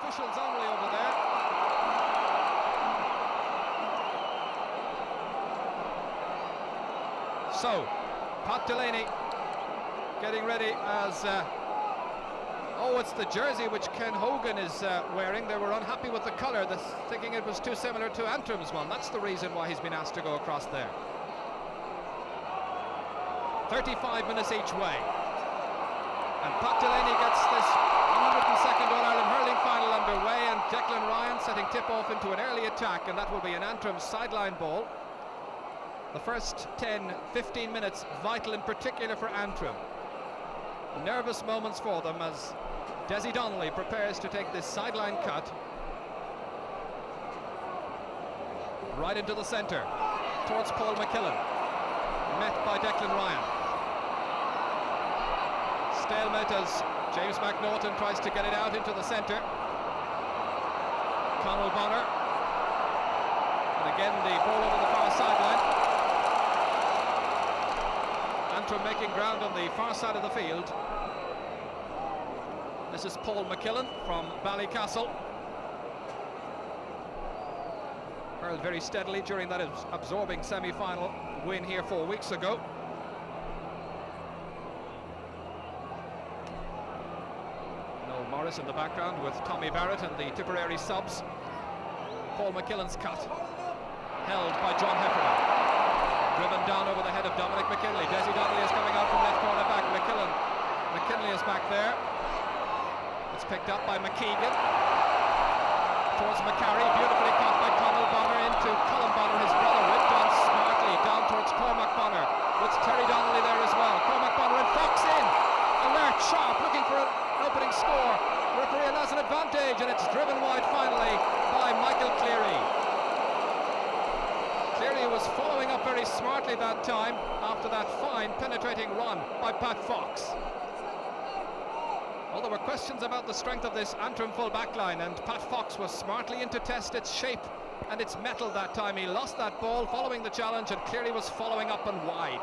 officials only over there. So, Pat Delaney getting ready as... oh, it's the jersey which Ken Hogan is wearing. They were unhappy with the colour, thinking it was too similar to Antrim's one. That's the reason why he's been asked to go across there. 35 minutes each way. And Pat Delaney gets this 102nd All-Ireland hurling final underway, and Declan Ryan setting tip-off into an early attack, and that will be an Antrim sideline ball. The first 10-15 minutes vital in particular for Antrim. Nervous moments for them as Desi Donnelly prepares to take this sideline cut. Right into the centre, towards Paul McKillen. Met by Declan Ryan. Stalemate as James McNaughton tries to get it out into the centre. Conal Bonner. And again the ball over the far sideline. Antrim making ground on the far side of the field. This is Paul McKillen from Ballycastle. Hurled very steadily during that absorbing semi-final win here 4 weeks ago. Noel Morris in the background with Tommy Barrett and the Tipperary subs. Paul McKillen's cut, held by John Heffernan. Driven down over the head of Dominic McKinley. Desi Donnelly is coming out from left corner back. McKinley is back there. It's picked up by McKeegan. Towards McCarry, beautifully caught by Conal Bonner into Colin Bonner, his brother, whipped on smartly down towards Cormac Bonner. With Terry Donnelly there as well. Cormac Bonner and Fox in. Alert, sharp, looking for an opening score. Referee has an advantage, and it's driven wide finally by Michael Cleary. Cleary was following up very smartly that time after that fine penetrating run by Pat Fox. Well, there were questions about the strength of this Antrim full back line, and Pat Fox was smartly in to test its shape and its mettle that time. He lost that ball following the challenge, and Cleary was following up and wide.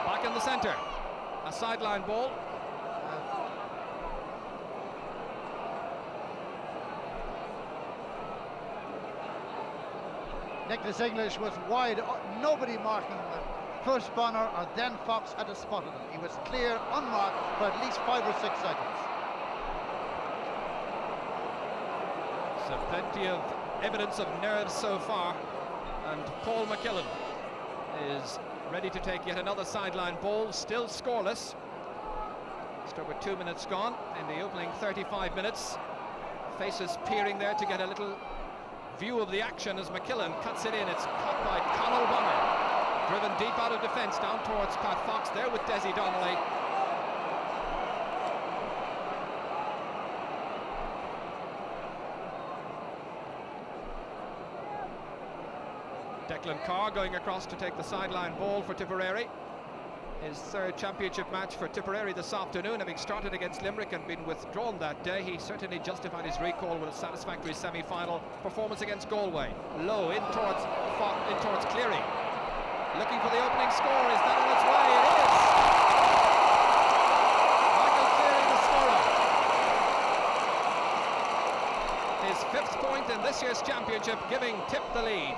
Back in the centre, a sideline ball. Nicholas English was wide, nobody marking him. First Bonner or then Fox had a spot on him. He was clear, unmarked for at least 5 or 6 seconds. So plenty of evidence of nerves so far, and Paul McKillen is ready to take yet another sideline ball, still scoreless. Just over 2 minutes gone in the opening 35 minutes. Faces peering there to get a little view of the action as McKillen cuts it in. It's cut by Conal Bonner. Driven deep out of defence down towards Pat Fox there with Desi Donnelly. Declan Carr going across to take the sideline ball for Tipperary. His third championship match for Tipperary this afternoon, having started against Limerick and been withdrawn that day. He certainly justified his recall with a satisfactory semi-final performance against Galway. Low in towards Cleary. Looking for the opening score. Is that on its way? It is! Michael Cleary, the scorer. His 5th point in this year's championship, giving Tip the lead.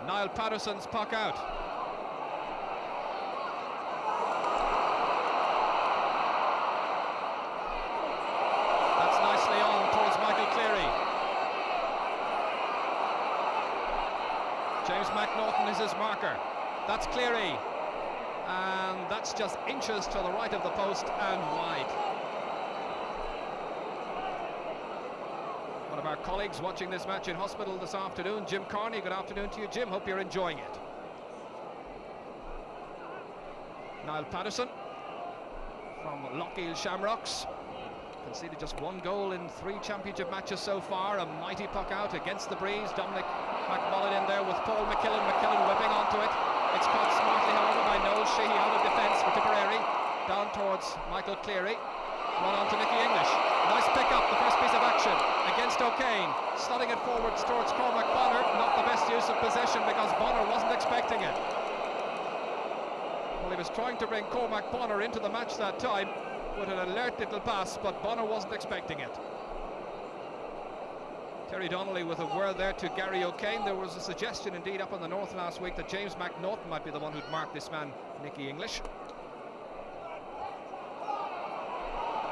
Niall Patterson's puck out. That's nicely on towards Michael Cleary. James McNaughton is his marker. That's Cleary. And that's just inches to the right of the post and wide. One of our colleagues watching this match in hospital this afternoon, Jim Carney. Good afternoon to you, Jim. Hope you're enjoying it. Niall Patterson from Lochiel Shamrocks. Conceded just 1 goal in 3 championship matches so far. A mighty puck out against the breeze. Dominic McMullen in there with Paul McKillen. McKillen whipping onto it. It's caught smartly, however, by Noel Sheehy out of defence for Tipperary. Down towards Michael Cleary. Run on to Nicky English. Nice pick up, the first piece of action against O'Kane. Slotting it forwards towards Cormac Bonner. Not the best use of possession because Bonner wasn't expecting it. was trying to bring Cormac Bonner into the match that time with an alert little pass, but Bonner wasn't expecting it. Terry Donnelly with a word there to Gary O'Kane. There was a suggestion indeed up in the north last week that James McNaughton might be the one who'd mark this man, Nicky English.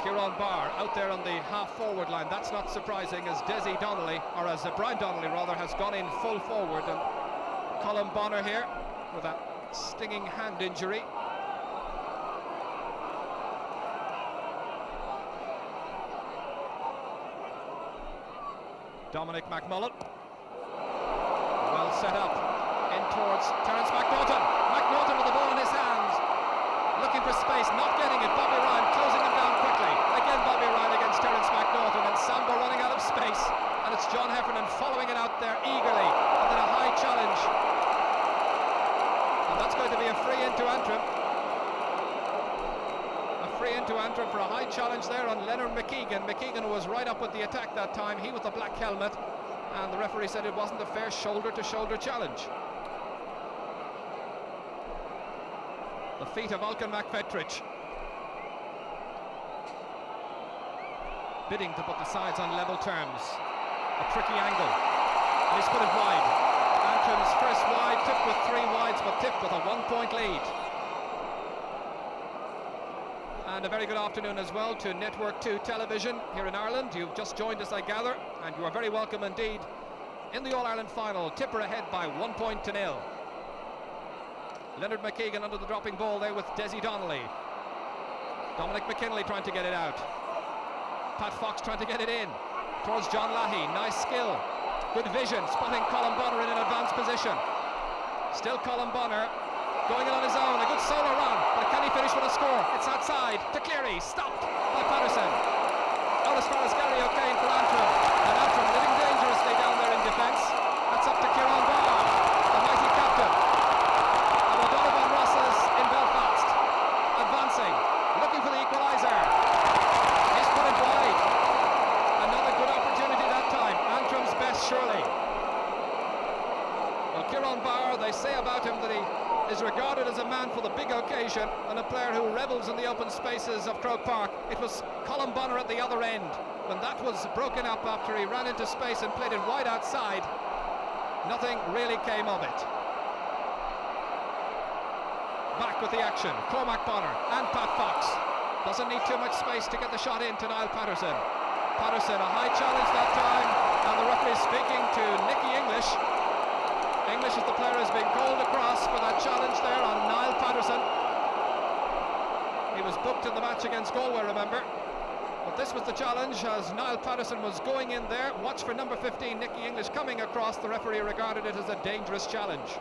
Kieran Barr out there on the half-forward line. That's not surprising, as Desi Donnelly, or as Brian Donnelly rather, has gone in full forward. And Colin Bonner here with a stinging hand injury. Dominic McMullen, well set up in towards Terence McNaughton. McNaughton with the ball in his hands, looking for space, not getting it. Bobby Ryan closing him down quickly. Again Bobby Ryan against Terence McNaughton, and Sambo running out of space, and it's John Heffernan following it out there eagerly, and then a high challenge, and that's going to be a free into Antrim. Free into Antrim for a high challenge there on Leonard McKeegan. McKeegan was right up with the attack that time, he with the black helmet, and the referee said it wasn't a fair shoulder-to-shoulder challenge. The feet of Alcan McFetrich, bidding to put the sides on level terms. A tricky angle, and he's put it wide. Antrim's first wide, tipped with 3 wides, but tipped with a 1-point lead. And a very good afternoon as well to Network 2 television here in Ireland. You've just joined us, I gather, and you are very welcome indeed. In the All-Ireland final, Tipper ahead by 1-0. Leonard McKeegan under the dropping ball there with Desi Donnelly. Dominic McKinley trying to get it out. Pat Fox trying to get it in towards John Lahey. Nice skill, good vision, spotting Colin Bonner in an advanced position. Still Colin Bonner going in on his own, a good solo run, but can he finish with a score? It's outside to Cleary, stopped by Patterson. Out as far as Gary O'Kane for Antrim, and Antrim living dangerously down there in defence. That's up to Kieran Barr, the mighty captain. And O'Donovan Ross is in Belfast, advancing, looking for the equaliser. He's put it wide. Another good opportunity that time. Antrim's best, surely. Well, Kieran Barr, they say about him that he is regarded as a man for the big occasion and a player who revels in the open spaces of Croke Park. It was Colin Bonner at the other end. When that was broken up after he ran into space and played it wide outside, nothing really came of it. Back with the action, Cormac Bonner and Pat Fox. Doesn't need too much space to get the shot in to Niall Patterson. Patterson, a high challenge that time, and the referee speaking to Nicky English. English as the player has been called across for that challenge there on Niall Patterson. He was booked in the match against Galway, remember. But this was the challenge as Niall Patterson was going in there. Watch for number 15, Nicky English, coming across. The referee regarded it as a dangerous challenge.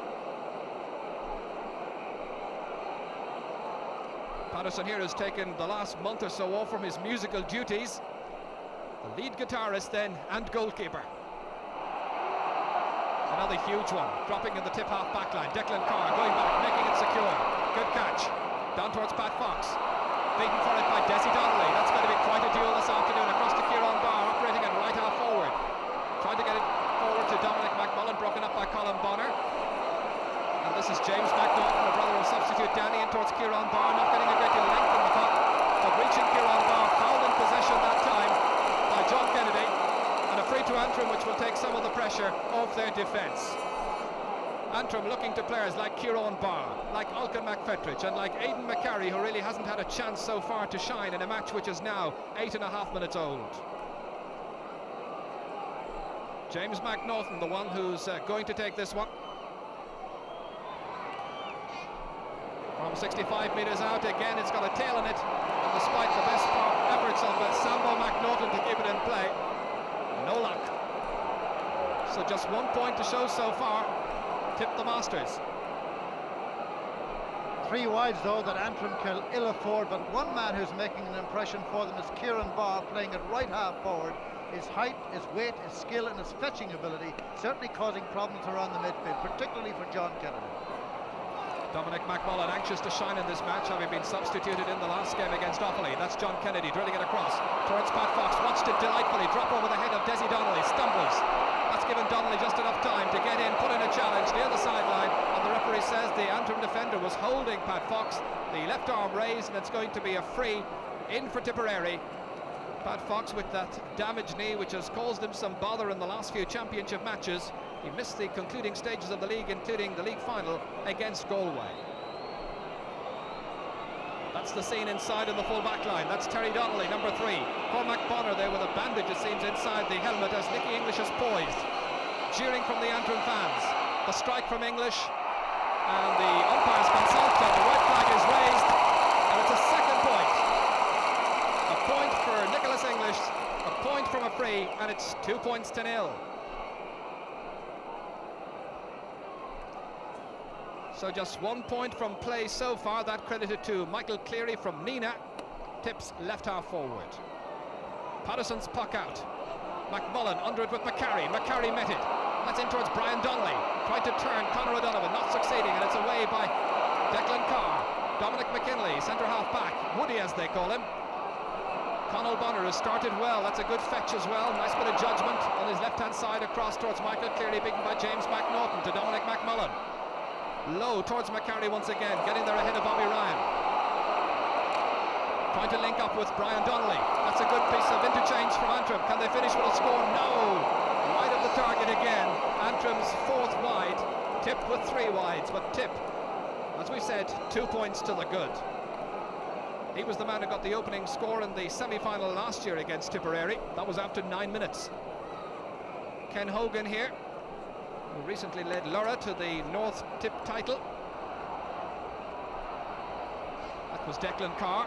Patterson here has taken the last month or so off from his musical duties. The lead guitarist then and goalkeeper. Another huge one, dropping in the tip half back line. Declan Carr going back, making it secure. Good catch. Down towards Pat Fox. Beaten for it by Desi Donnelly. That's going to be quite a duel this afternoon. Across to Kieran Barr, operating at right half forward. Trying to get it forward to Dominic McMullen, broken up by Colin Bonner. And this is James McNaughton, the brother of substitute Danny, in towards Kieran Barr, not getting a great deal of length in the puck, but reaching Kieran Barr, fouled in possession that time by John Kennedy. And a free to Antrim, which will take some of the pressure off their defence. Antrim looking to players like Kieran Barr, like Alcan McFetrich, and like Aidan McCarry, who really hasn't had a chance so far to shine in a match which is now 8.5 minutes old. James McNaughton, the one who's going to take this one. From 65 metres out, again it's got a tail in it, and despite the best efforts of Sambo McNaughton to keep it in play, no luck. So just 1 point to show so far. Tip the Masters. 3 wides though that Antrim can ill afford, but one man who's making an impression for them is Kieran Barr, playing at right half forward. His height, his weight, his skill and his fetching ability certainly causing problems around the midfield, particularly for John Kennedy. Dominic McMullen anxious to shine in this match, having been substituted in the last game against Offaly. That's John Kennedy drilling it across towards Pat Fox. Watched it delightfully drop over the head of Desi Donnelly. Stumbles. That's given Donnelly just enough time to get in, put in a challenge near the sideline, and the referee says the Antrim defender was holding Pat Fox, the left arm raised, and it's going to be a free in for Tipperary. Pat Fox with that damaged knee which has caused him some bother in the last few championship matches. He missed the concluding stages of the league, including the league final against Galway. That's the scene inside in the full back line. That's Terry Donnelly, number 3. Cormac Bonner there with a bandage, it seems, inside the helmet as Nicky English is poised. Jeering from the Antrim fans. The strike from English, and the umpire's consulted. The white flag is raised, and it's a second point. A point for Nicholas English, a point from a free, and it's 2 points to 0. So just 1 point from play so far, that credited to Michael Cleary from Nina. Tips left half forward. Patterson's puck out. McMullen under it with McCarry. McCarry met it. That's in towards Brian Donnelly. Tried to turn Conor O'Donovan, not succeeding, and it's away by Declan Carr. Dominic McKinley, centre half back. Woody, as they call him. Conal Bonner has started well. That's a good fetch as well. Nice bit of judgment on his left-hand side across towards Michael Cleary, beaten by James McNaughton to Dominic McMullen. Low towards McCarry once again, getting there ahead of Bobby Ryan. Trying to link up with Brian Donnelly. That's a good piece of interchange from Antrim. Can they finish with a score? No! Wide of the target again. Antrim's 4th wide. Tip with 3 wides, but Tip, as we said, 2 points to the good. He was the man who got the opening score in the semi-final last year against Tipperary. That was after 9 minutes. Ken Hogan here, who recently led Lurra to the North Tip title. That was Declan Carr.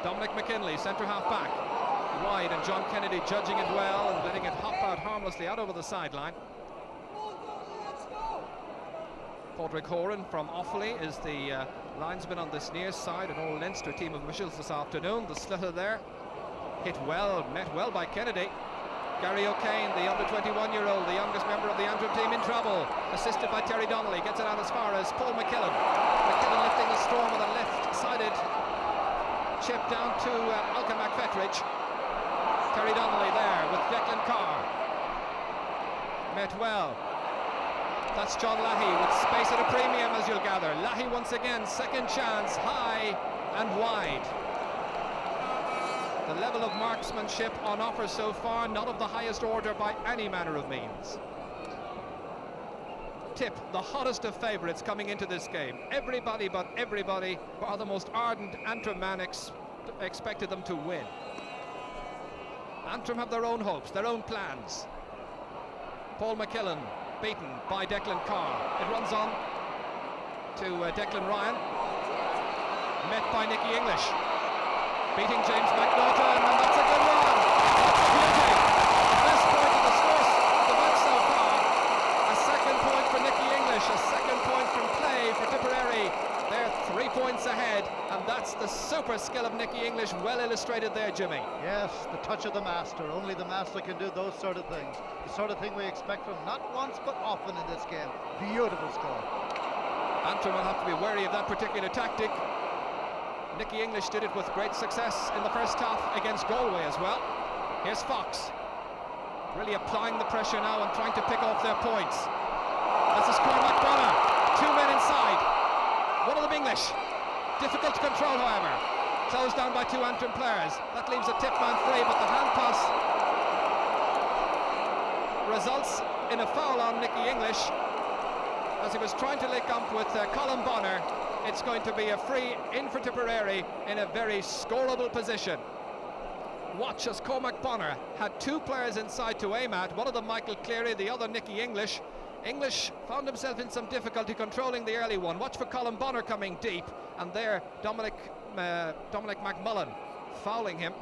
Dominic McKinley, centre half back, wide, and John Kennedy judging it well and letting it hop out harmlessly out over the sideline. Padraig Horan from Offaly is the linesman on this near side, an all Leinster team of officials this afternoon. The slitter there hit well, met well by Kennedy. Gary O'Kane, the under 21-year-old, the youngest member of the Antrim team, in trouble, assisted by Terry Donnelly, gets it out as far as Paul McKillen. McKillen lifting the storm with a left-sided chip down to Malcolm McFetridge. Terry Donnelly there with Declan Carr. Met well. That's John Lahey with space at a premium, as you'll gather. Lahey once again, second chance, high and wide. The level of marksmanship on offer so far, not of the highest order by any manner of means. Tip, the hottest of favourites coming into this game. Everybody but everybody, bar the most ardent Antrim man, expected them to win. Antrim have their own hopes, their own plans. Paul McKillen beaten by Declan Carr. It runs on to Declan Ryan, met by Nicky English, beating James McNaughton, and that's a good one. That's a beauty. Best point of the match so far. A second point for Nicky English, a second point from play for Tipperary. They're 3 points ahead, and that's the super skill of Nicky English, well illustrated there, Jimmy. Yes, the touch of the master. Only the master can do those sort of things. The sort of thing we expect from not once but often in this game. Beautiful score. Antrim will have to be wary of that particular tactic. Nicky English did it with great success in the first half against Galway as well. Here's Fox, really applying the pressure now and trying to pick off their points. This is Cormac Bonner, 2 men inside, one of them English. Difficult to control, however. Closed down by 2 Antrim players. That leaves a tip man free, but the hand pass results in a foul on Nicky English as he was trying to link up with Colin Bonner. It's going to be a free in for Tipperary in a very scoreable position. Watch as Cormac Bonner had 2 players inside to aim at, one of them Michael Cleary, the other Nicky English. English found himself in some difficulty controlling the early one. Watch for Colin Bonner coming deep, and there Dominic McMullen fouling him.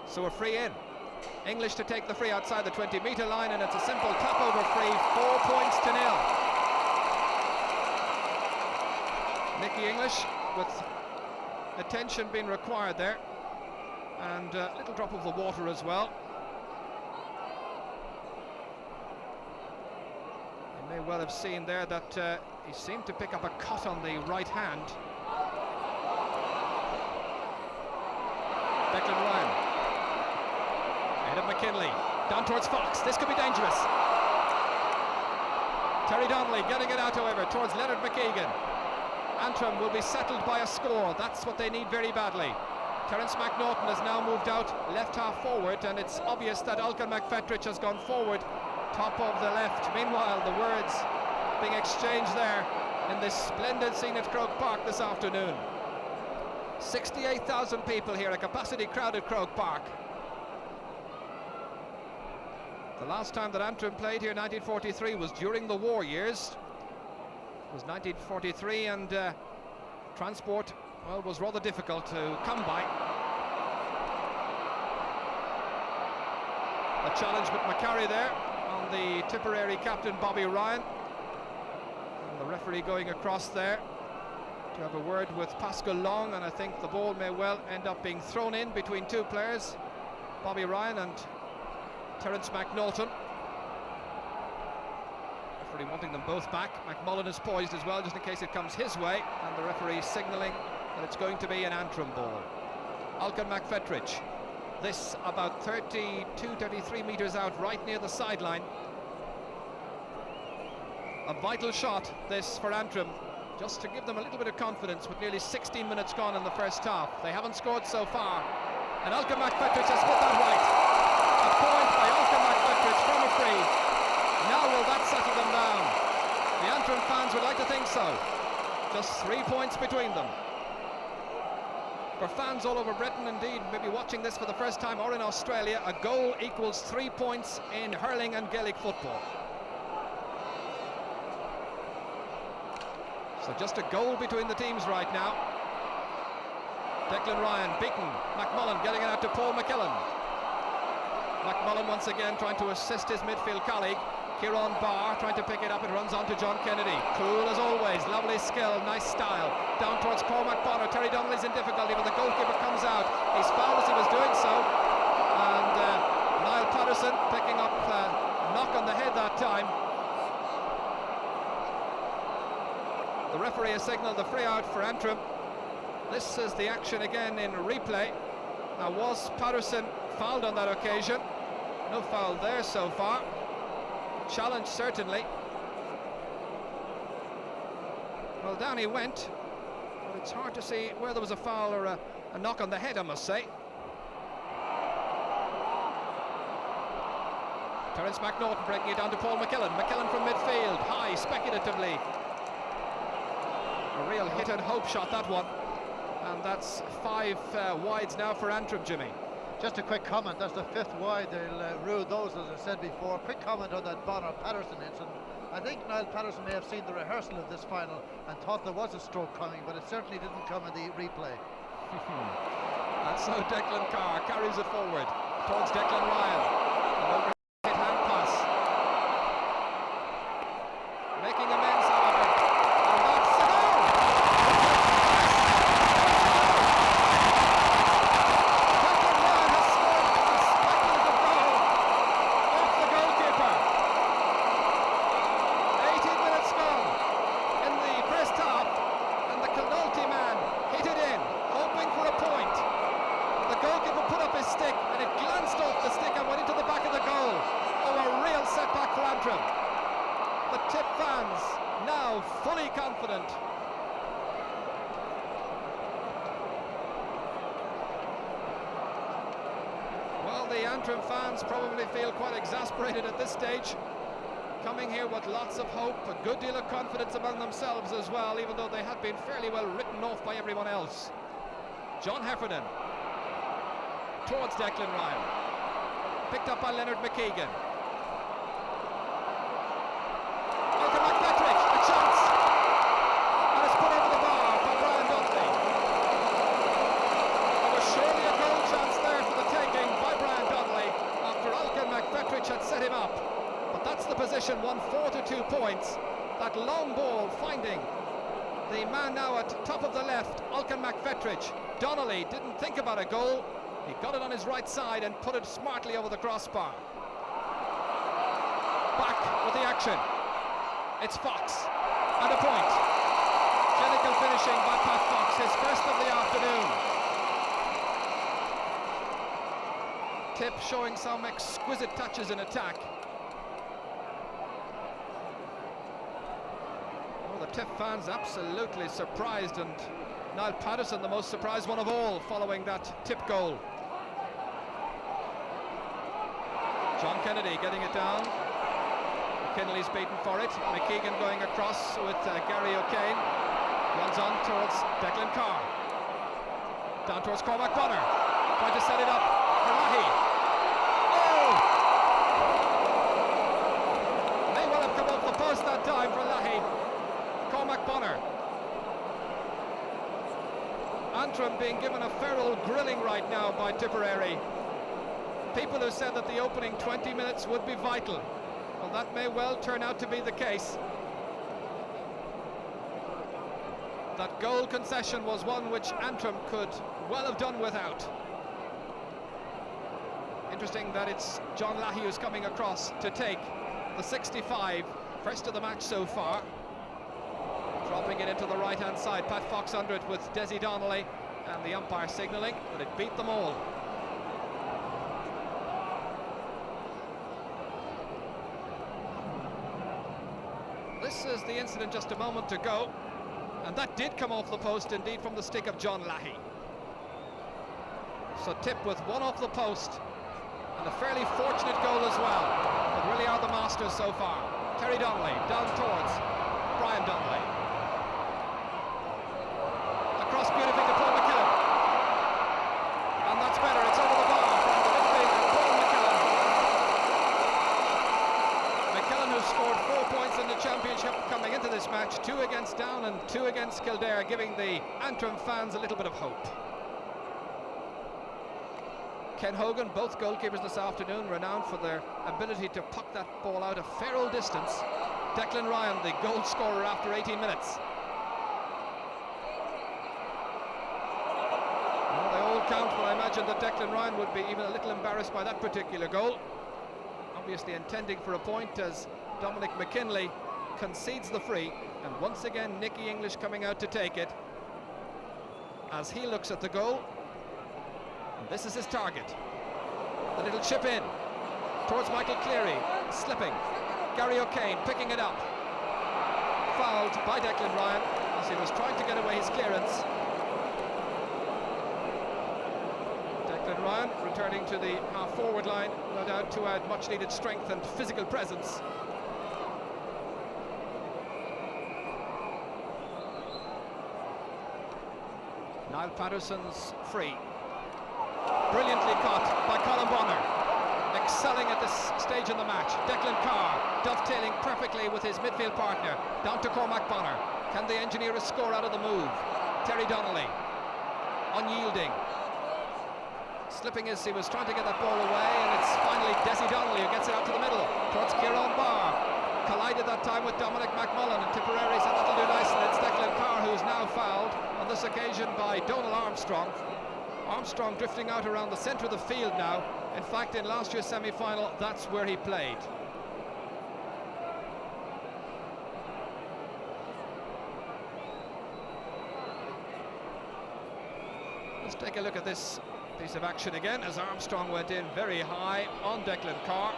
So a free in. English to take the free outside the 20-metre line, and it's a simple tap-over free, 4 points to 0. Nicky English with attention being required there, and a little drop of the water as well. You may well have seen there that he seemed to pick up a cut on the right hand. Declan Ryan ahead of McKinley, down towards Fox. This could be dangerous. Terry Donnelly getting it out, however, towards Leonard McKeegan. Antrim will be settled by a score. That's what they need very badly. Terence McNaughton has now moved out left half forward, and it's obvious that Alcan McFetrich has gone forward, top of the left. Meanwhile, the words being exchanged there in this splendid scene at Croke Park this afternoon. 68,000 people here, a capacity crowd at Croke Park. The last time that Antrim played here, 1943, was during the war years. It was 1943, and transport, well, was rather difficult to come by. A challenge with McCarry there on the Tipperary captain Bobby Ryan, and the referee going across there to have a word with Pascal Long, and I think the ball may well end up being thrown in between two players, Bobby Ryan and Terence McNaughton. Referee wanting them both back. McMullen is poised as well, just in case it comes his way, and the referee signalling that it's going to be an Antrim ball. Alcan McFetrich, this about 33 metres out, right near the sideline. A vital shot, this, for Antrim, just to give them a little bit of confidence with nearly 16 minutes gone in the first half. They haven't scored so far, and Alcan McFetrich has put that right. A point by Alcan McFetrich from a free. Now will that settle them down? The Antrim fans would like to think so. Just 3 points between them. For fans all over Britain, indeed, maybe watching this for the first time, or in Australia, a goal equals 3 points in hurling and Gaelic football. So just a goal between the teams right now. Declan Ryan beaten. McMullen getting it out to Paul McKillen. McMullen once again trying to assist his midfield colleague. Kieran Barr trying to pick it up. It runs on to John Kennedy. Cool as always. Lovely skill. Nice style. Down towards Cormac Bonner. Terry Donnelly's in difficulty, but the goalkeeper comes out. He's fouled as he was doing so. And Niall Patterson picking up a knock on the head that time. The referee has signalled the free out for Antrim. This is the action again in replay. Now, was Patterson fouled on that occasion? No foul there so far. Challenge certainly. Well, down he went, but it's hard to see where there was a foul or a knock on the head, I must say. Terence McNaughton breaking it down to Paul McKillen. McKillen from midfield, high, speculatively. A real hit and hope shot, that one. And that's 5 wides now for Antrim, Jimmy. Just a quick comment, that's the 5th wide. They'll rule those, as I said before. Quick comment on that Bonner-Patterson incident. I think Niall Patterson may have seen the rehearsal of this final and thought there was a stroke coming, but it certainly didn't come in the replay. And so Declan Carr carries it forward towards Declan Ryan. An overhead hand pass. Making amends, however. And that's a goal! Declan Ryan has scored a speculative goal off the goalkeeper. 18 minutes gone in the first half, and the Kilnulty man hit it in, hoping for a point. The goalkeeper put up his stick, and it glanced off the stick and went into the back of the goal. Oh, a real setback for Antrim. The Tip fans now fully confident. Well, the Antrim fans probably feel quite exasperated at this stage, coming here with lots of hope, a good deal of confidence among themselves as well, even though they had been fairly well written off by everyone else. John Heffernan towards Declan Ryan, picked up by Leonard McKeegan. Alcan McFetrich, a chance, and it's put over the bar by Brian Dudley. There was surely a goal chance there for the taking by Brian Dudley after Alcan McFetrich had set him up. But that's the position, won 4 to 2 points. That long ball finding the man now at top of the left, Alcan McFetrich. Donnelly didn't think about a goal. He got it on his right side and put it smartly over the crossbar. Back with the action. It's Fox. And a point. Clinical finishing by Pat Fox, his first of the afternoon. Tip showing some exquisite touches in attack. Tiff fans absolutely surprised, and Niall Patterson the most surprised one of all following that Tip goal. John Kennedy getting it down. McKinley's beaten for it. McKeegan going across with Gary O'Kane. Runs on towards Declan Carr. Down towards Cormac Bonner. Trying to set it up for Lahey. Oh! May well have come off the post that time for Lahey. Cormac Bonner. Antrim being given a feral grilling right now by Tipperary. People who said that the opening 20 minutes would be vital. Well, that may well turn out to be the case. That goal concession was one which Antrim could well have done without. Interesting that it's John Lahey who's coming across to take the 65, first of the match so far. Dropping it into the right-hand side. Pat Fox under it with Desi Donnelly and the umpire signalling, but it beat them all. This is the incident just a moment ago, and that did come off the post indeed from the stick of John Lahey. So Tip with one off the post, and a fairly fortunate goal as well. But really are the masters so far. Terry Donnelly down towards Brian Donnelly. Across beautifully to Paul McKillen. And that's better, it's over the bar from the midfielder, Paul McKillen. McKillen, who scored 4 points in the championship coming into this match, 2 against Down and 2 against Kildare, giving the Antrim fans a little bit of hope. Ken Hogan, both goalkeepers this afternoon, renowned for their ability to puck that ball out a fair old distance. Declan Ryan, the goal scorer after 18 minutes. Well, they all count, but I imagine that Declan Ryan would be even a little embarrassed by that particular goal. Obviously intending for a point as Dominic McKinley concedes the free, and once again Nicky English coming out to take it as he looks at the goal. And this is his target. The little chip in towards Michael Cleary, slipping. Gary O'Kane picking it up. Fouled by Declan Ryan as he was trying to get away his clearance. Declan Ryan returning to the half-forward line, no doubt to add much-needed strength and physical presence. Niall Patterson's free. Brilliantly caught by Colin Bonner, excelling at this stage in the match. Declan Carr dovetailing perfectly with his midfield partner. Down to Cormac Bonner. Can they engineer a score out of the move? Terry Donnelly, unyielding. Slipping as he was trying to get that ball away, and it's finally Desi Donnelly who gets it out to the middle towards Kieran Barr. Collided that time with Dominic McMullen, and Tipperary said that'll do nice, and it's Declan Carr who's now fouled on this occasion by Donal Armstrong. Armstrong drifting out around the centre of the field now. In fact, in last year's semi-final, that's where he played. Let's take a look at this piece of action again as Armstrong went in very high on Declan Carr.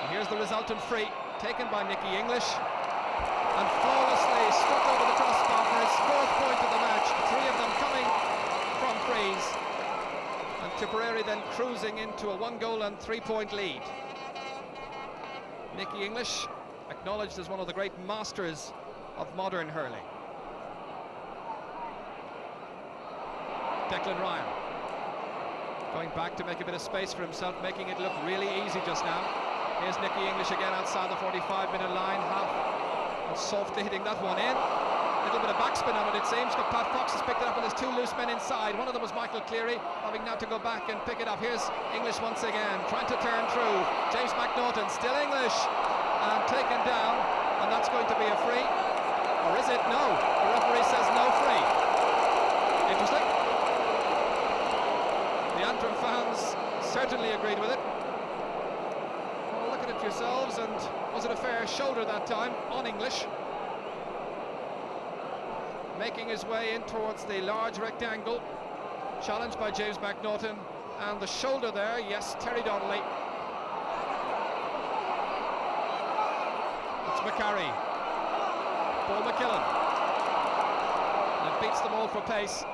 And here's the resultant free, taken by Nicky English, and flawlessly struck over the crossbar for his 4th point of the match, 3 of them coming from frees, and Tipperary then cruising into a 1-goal and 3-point lead. Nicky English, acknowledged as one of the great masters of modern hurling. Declan Ryan going back to make a bit of space for himself, making it look really easy just now. Here's Nicky English again outside the 45-minute line, half and softly hitting that one in. A little bit of backspin on it, it seems, but Pat Fox has picked it up and there's 2 loose men inside. One of them was Michael Cleary, having now to go back and pick it up. Here's English once again, trying to turn through. James McNaughton, still English, and taken down, and that's going to be a free. Or is it? No, the referee says no free. Interesting. The Antrim fans certainly agreed with it. Well, look at it yourselves, and was it a fair shoulder that time on English? Making his way in towards the large rectangle, challenged by James McNaughton, and the shoulder there, yes, Terry Donnelly. It's McCarry. Paul McKillen. And beats them all for pace.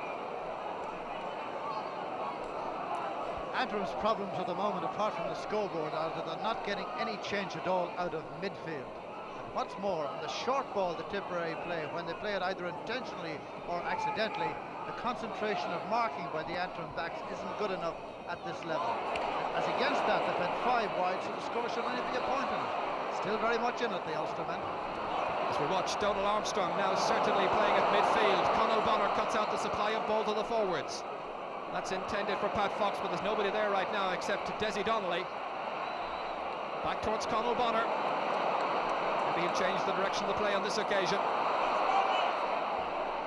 Antrim's problems at the moment, apart from the scoreboard, are that they're not getting any change at all out of midfield. And what's more, the short ball that Tipperary play, when they play it either intentionally or accidentally, the concentration of marking by the Antrim backs isn't good enough at this level. As against that, they've had 5 wide, so the score should only be a point in it. Still very much in it, the Ulstermen. As we watch Donald Armstrong now certainly playing at midfield. Conall Bonner cuts out the supply of ball to the forwards. That's intended for Pat Fox, but there's nobody there right now except Desi Donnelly. Back towards Conall Bonner. Maybe he'll change the direction of the play on this occasion.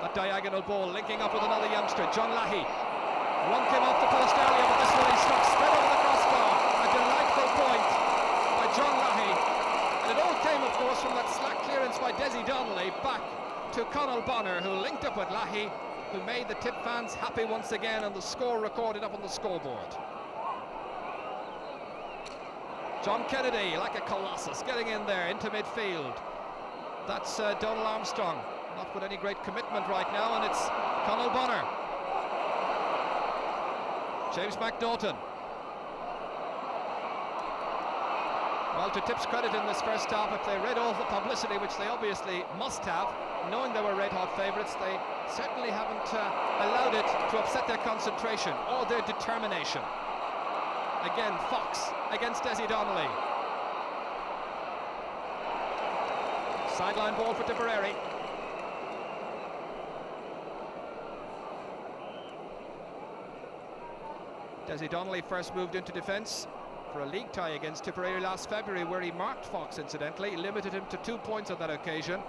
That diagonal ball linking up with another youngster, John Lahey. One came off the post earlier, but this one he struck straight over the crossbar. A delightful point by John Lahey. And it all came, of course, from that slack clearance by Desi Donnelly back to Conall Bonner, who linked up with Lahey, who made the Tip fans happy once again, and the score recorded up on the scoreboard. John Kennedy, like a colossus, getting in there into midfield. That's Donald Armstrong, not with any great commitment right now, and it's Conall Bonner. James McNaughton. Well, to Tip's credit in this first half, if they read all the publicity, which they obviously must have, knowing they were red-hot favourites, they certainly haven't allowed it to upset their concentration or their determination. Again, Fox against Desi Donnelly. Sideline ball for Tipperary. Desi Donnelly first moved into defence for a league tie against Tipperary last February, where he marked Fox, incidentally, limited him to 2 points on that occasion,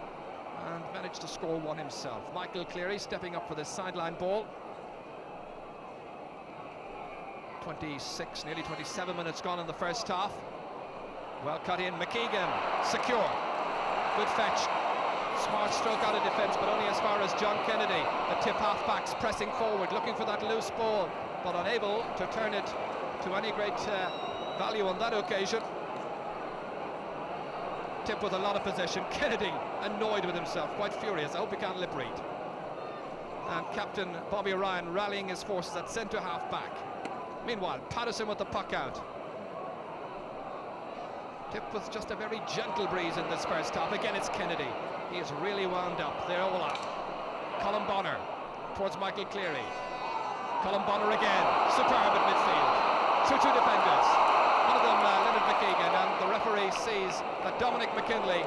and managed to score one himself. Michael Cleary stepping up for this sideline ball. 26, nearly 27 minutes gone in the first half. Well cut in, McKeegan, secure. Good fetch. Smart stroke out of defence, but only as far as John Kennedy. The Tip half-backs pressing forward, looking for that loose ball, but unable to turn it to any great value on that occasion. Tip with a lot of possession. Kennedy annoyed with himself, quite furious. I hope he can't lip read. And Captain Bobby Ryan rallying his forces at centre half back. Meanwhile, Patterson with the puck out. Tip with just a very gentle breeze in this first half. Again, it's Kennedy. He is really wound up. They're all up. Colin Bonner towards Michael Cleary. Colin Bonner again. Superb at midfield. 2-2 defenders. One of them, Leonard McKeegan, and the referee sees that Dominic McKinley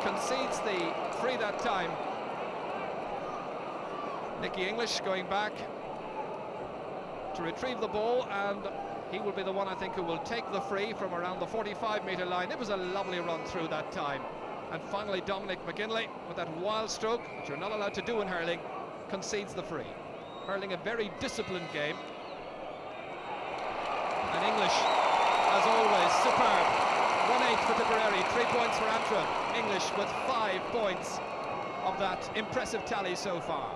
concedes the free that time. Nicky English going back to retrieve the ball, and he will be the one, I think, who will take the free from around the 45-metre line. It was a lovely run through that time. And finally, Dominic McKinley, with that wild stroke, which you're not allowed to do in hurling, concedes the free. Hurling a very disciplined game. And English, as always, superb. 1-8 for Tipperary, 3 points for Antrim. English with 5 points of that impressive tally so far.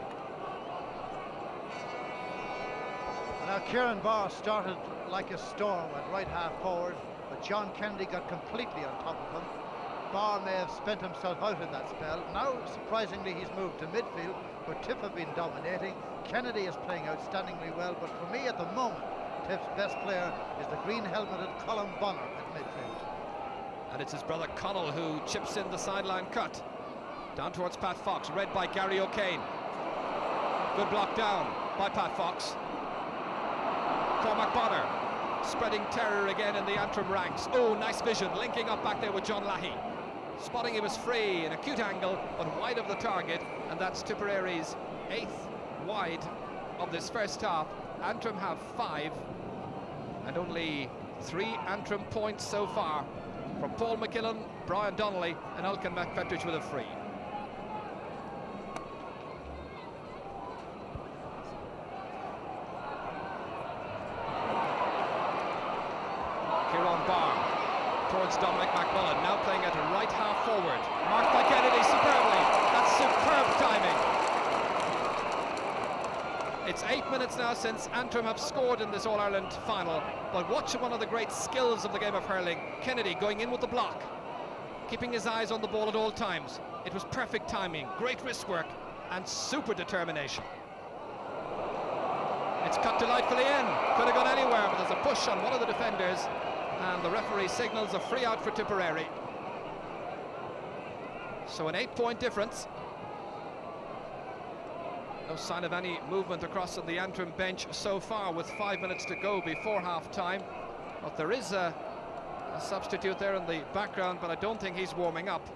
Now Kieran Barr started like a storm at right half forward, but John Kennedy got completely on top of him. Barr may have spent himself out in that spell. Now, surprisingly, he's moved to midfield, where Tip have been dominating. Kennedy is playing outstandingly well, but for me at the moment, Tip's best player is the green-helmeted Colin Bonner at midfield. And it's his brother Conall who chips in the sideline cut. Down towards Pat Fox, read by Gary O'Kane. Good block down by Pat Fox. Cormac Bonner spreading terror again in the Antrim ranks. Oh, nice vision, linking up back there with John Lahey. Spotting he was free, an acute angle, but wide of the target, and that's Tipperary's 8th wide of this first half. Antrim have 5, and only 3 Antrim points so far from Paul McKillen, Brian Donnelly, and Elkin McFetrich with a free. Towards Dominic McMullen, now playing at right half forward. Marked by Kennedy superbly. That's superb timing. It's 8 minutes now since Antrim have scored in this All-Ireland final, but watch one of the great skills of the game of hurling. Kennedy going in with the block. keeping his eyes on the ball at all times. It was perfect timing, great wrist work, and super determination. It's cut delightfully in. Could have gone anywhere, but there's a push on one of the defenders, and the referee signals a free out for Tipperary. So an 8-point difference. No sign of any movement across on the Antrim bench so far, with 5 minutes to go before half-time. But there is a substitute there in the background, but I don't think he's warming up.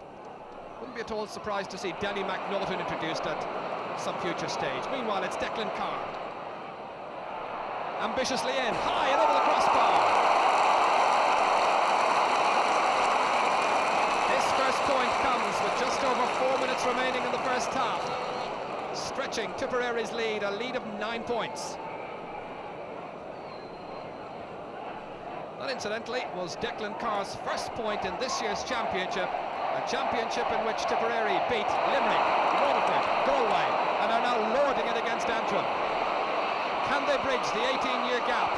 Wouldn't be at all surprised to see Danny McNaughton introduced at some future stage. Meanwhile, it's Declan Carr. Ambitiously in, high and over the crossbar. His first point comes with just over 4 minutes remaining in the first half, stretching Tipperary's lead, a lead of 9 points. That, incidentally, was Declan Carr's first point in this year's championship, a championship in which Tipperary beat Limerick, Waterford, Galway, and are now lording it against Antrim. Can they bridge the 18-year gap?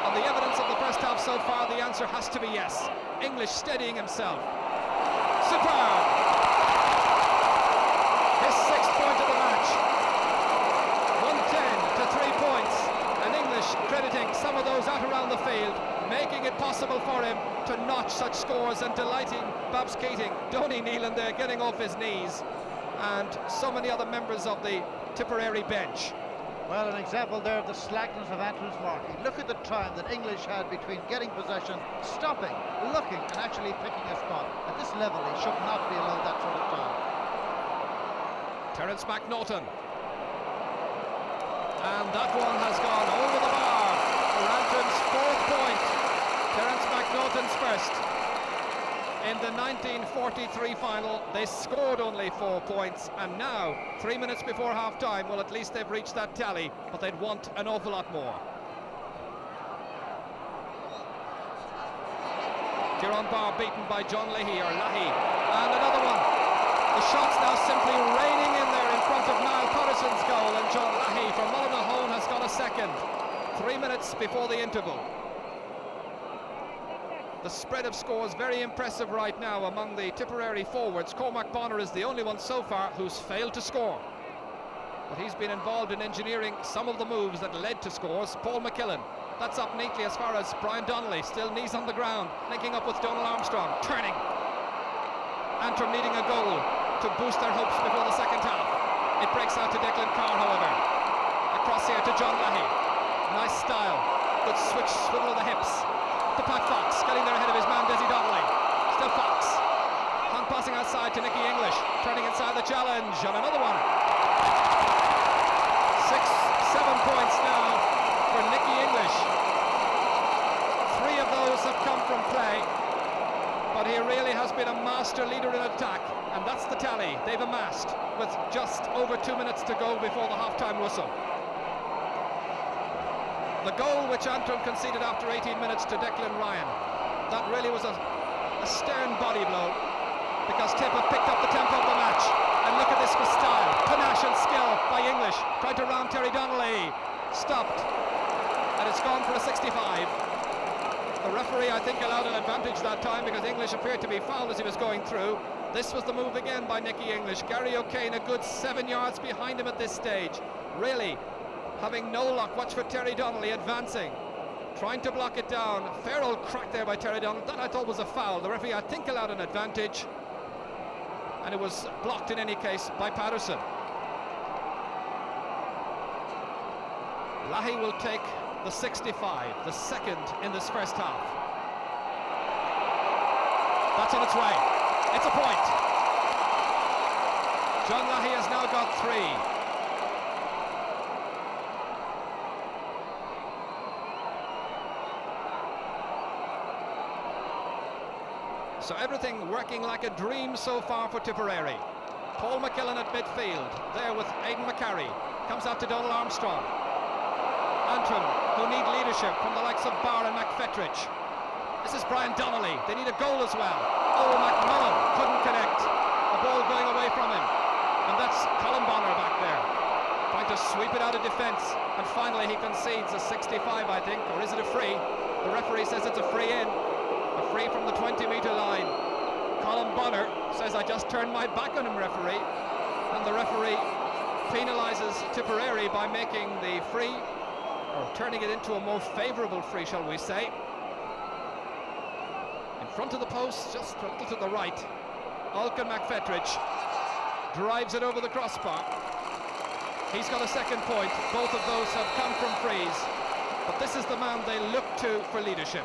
On the evidence of the first half so far, the answer has to be yes. English steadying himself. Superb! His 6th point of the match. 110 to 3 points. And English crediting some of those out around the field, making it possible for him to notch such scores and delighting Babs Keating, Donny Nealon there getting off his knees, and so many other members of the Tipperary bench. Well, an example there of the slackness of Antrim's marking. Look at the time that English had between getting possession, stopping, looking, and actually picking a spot. At this level, he should not be allowed that sort of time. Terence McNaughton. And that one has gone over the bar for Antrim's 4th point. Terence McNaughton's first. In the 1943 final, they scored only 4 points, and now, 3 minutes before half-time, well, at least they've reached that tally, but they'd want an awful lot more. Tyrone Barr beaten by John Leahy, and another one. The shots now simply raining in there in front of Niall Patterson's goal, and John Leahy from Mullinahone has got a second. 3 minutes before the interval. The spread of scores very impressive right now among the Tipperary forwards. Cormac Bonner is the only one so far who's failed to score, but he's been involved in engineering some of the moves that led to scores. Paul McKillen, that's up neatly as far as Brian Donnelly, still knees on the ground, linking up with Donald Armstrong, turning. Antrim needing a goal to boost their hopes before the second half. It breaks out to Declan Carr, however. Across here to John Leahy. Nice style, good switch, swivel of the hips. To Pat Fox, getting there ahead of his man Desi Donnelly. Still Fox. Hand passing outside to Nicky English, turning inside the challenge, and another one. 6-7 points now for Nicky English. 3 of those have come from play, but he really has been a master leader in attack, and that's the tally they've amassed with just over 2 minutes to go before the half-time whistle. The goal which Antrim conceded after 18 minutes to Declan Ryan, that really was a stern body blow, because Tip have picked up the tempo of the match. And look at this for style, panache and skill by English. Tried to round Terry Donnelly, stopped, and it's gone for a 65. The referee, I think, allowed an advantage that time because English appeared to be fouled as he was going through. This was the move again by Nicky English. Gary O'Kane a good 7 yards behind him at this stage. Really having no luck. Watch for Terry Donnelly advancing, trying to block it down. Fair old crack there by Terry Donnelly. That I thought was a foul. The referee, I think, allowed an advantage, and it was blocked in any case by Patterson. Leahy will take the 65, the second in this first half. That's on its way. It's a point. John Leahy has now got 3. So everything working like a dream so far for Tipperary. Paul McKillen at midfield, there with Aidan McCarry. Comes out to Donald Armstrong. Antrim, who need leadership from the likes of Barr and McFetrich. This is Brian Donnelly. They need a goal as well. Oh, McMullen couldn't connect. The ball going away from him. And that's Colin Bonner back there, trying to sweep it out of defence. And finally he concedes a 65, I think. Or is it a free? The referee says it's a free in. A free from the 20-metre line. Colin Bonner says, "I just turned my back on him, referee." And the referee penalises Tipperary by making the free, or turning it into a more favourable free, shall we say. In front of the post, just a little to the right, Alcan McFetridge drives it over the crossbar. He's got a second point. Both of those have come from frees, but this is the man they look to for leadership.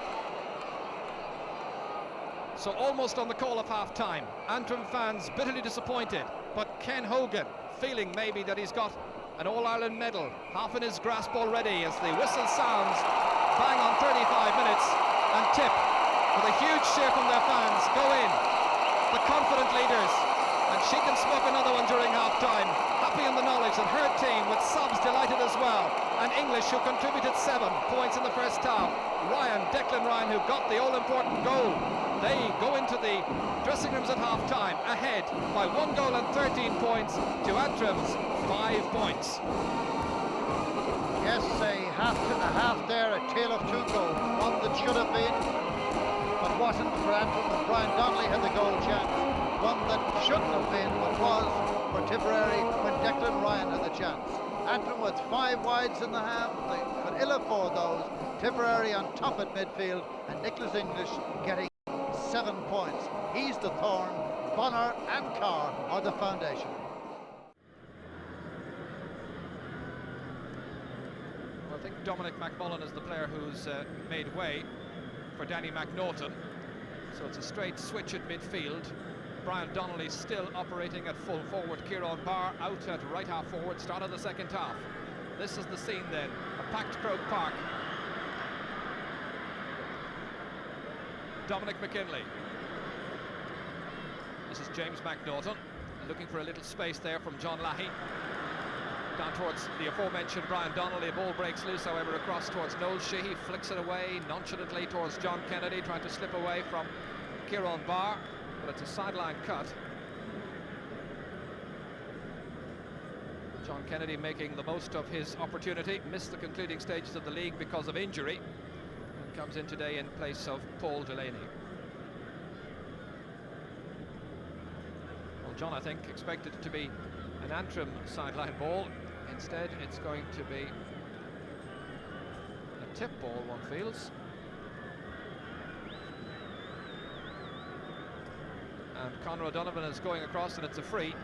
So almost on the call of half-time, Antrim fans bitterly disappointed, but Ken Hogan feeling maybe that he's got an All-Ireland medal half in his grasp already as the whistle sounds, bang on 35 minutes, and Tip, with a huge cheer from their fans, go in, the confident leaders, and she can smoke another one during half-time, happy in the knowledge that her team, with subs, delighted as well, and English, who contributed 7 points in the first half, Declan Ryan, who got the all-important goal. They go into the dressing rooms at half-time ahead by 1 goal and 13 points to Antrim's 5 points. Yes, a half there, a tale of 2 goals. One that should have been, but wasn't for Antrim, when Brian Donnelly had the goal chance. One that shouldn't have been, but was for Tipperary when Declan Ryan had the chance. Antrim with 5 wides in the half. They could ill afford those. Tipperary on top at midfield, and Nicholas English getting 7 points. He's the thorn. Bonner and Carr are the foundation. Well, I think Dominic McMullen is the player who's made way for Danny McNaughton. So it's a straight switch at midfield. Brian Donnelly still operating at full forward. Kieran Barr out at right half forward, start of the second half. This is the scene then, a packed Croke Park. Dominic McKinley. This is James McNaughton, looking for a little space there from John Lahey. Down towards the aforementioned Brian Donnelly. A ball breaks loose, however, across towards Noel Sheehy. Flicks it away nonchalantly towards John Kennedy, trying to slip away from Kieran Barr, but it's a sideline cut. John Kennedy making the most of his opportunity. Missed the concluding stages of the league because of injury, and comes in today in place of Paul Delaney. Well, John, I think, expected it to be an Antrim sideline ball. Instead, it's going to be a tip ball, one feels. And Conor O'Donovan is going across, and it's a free.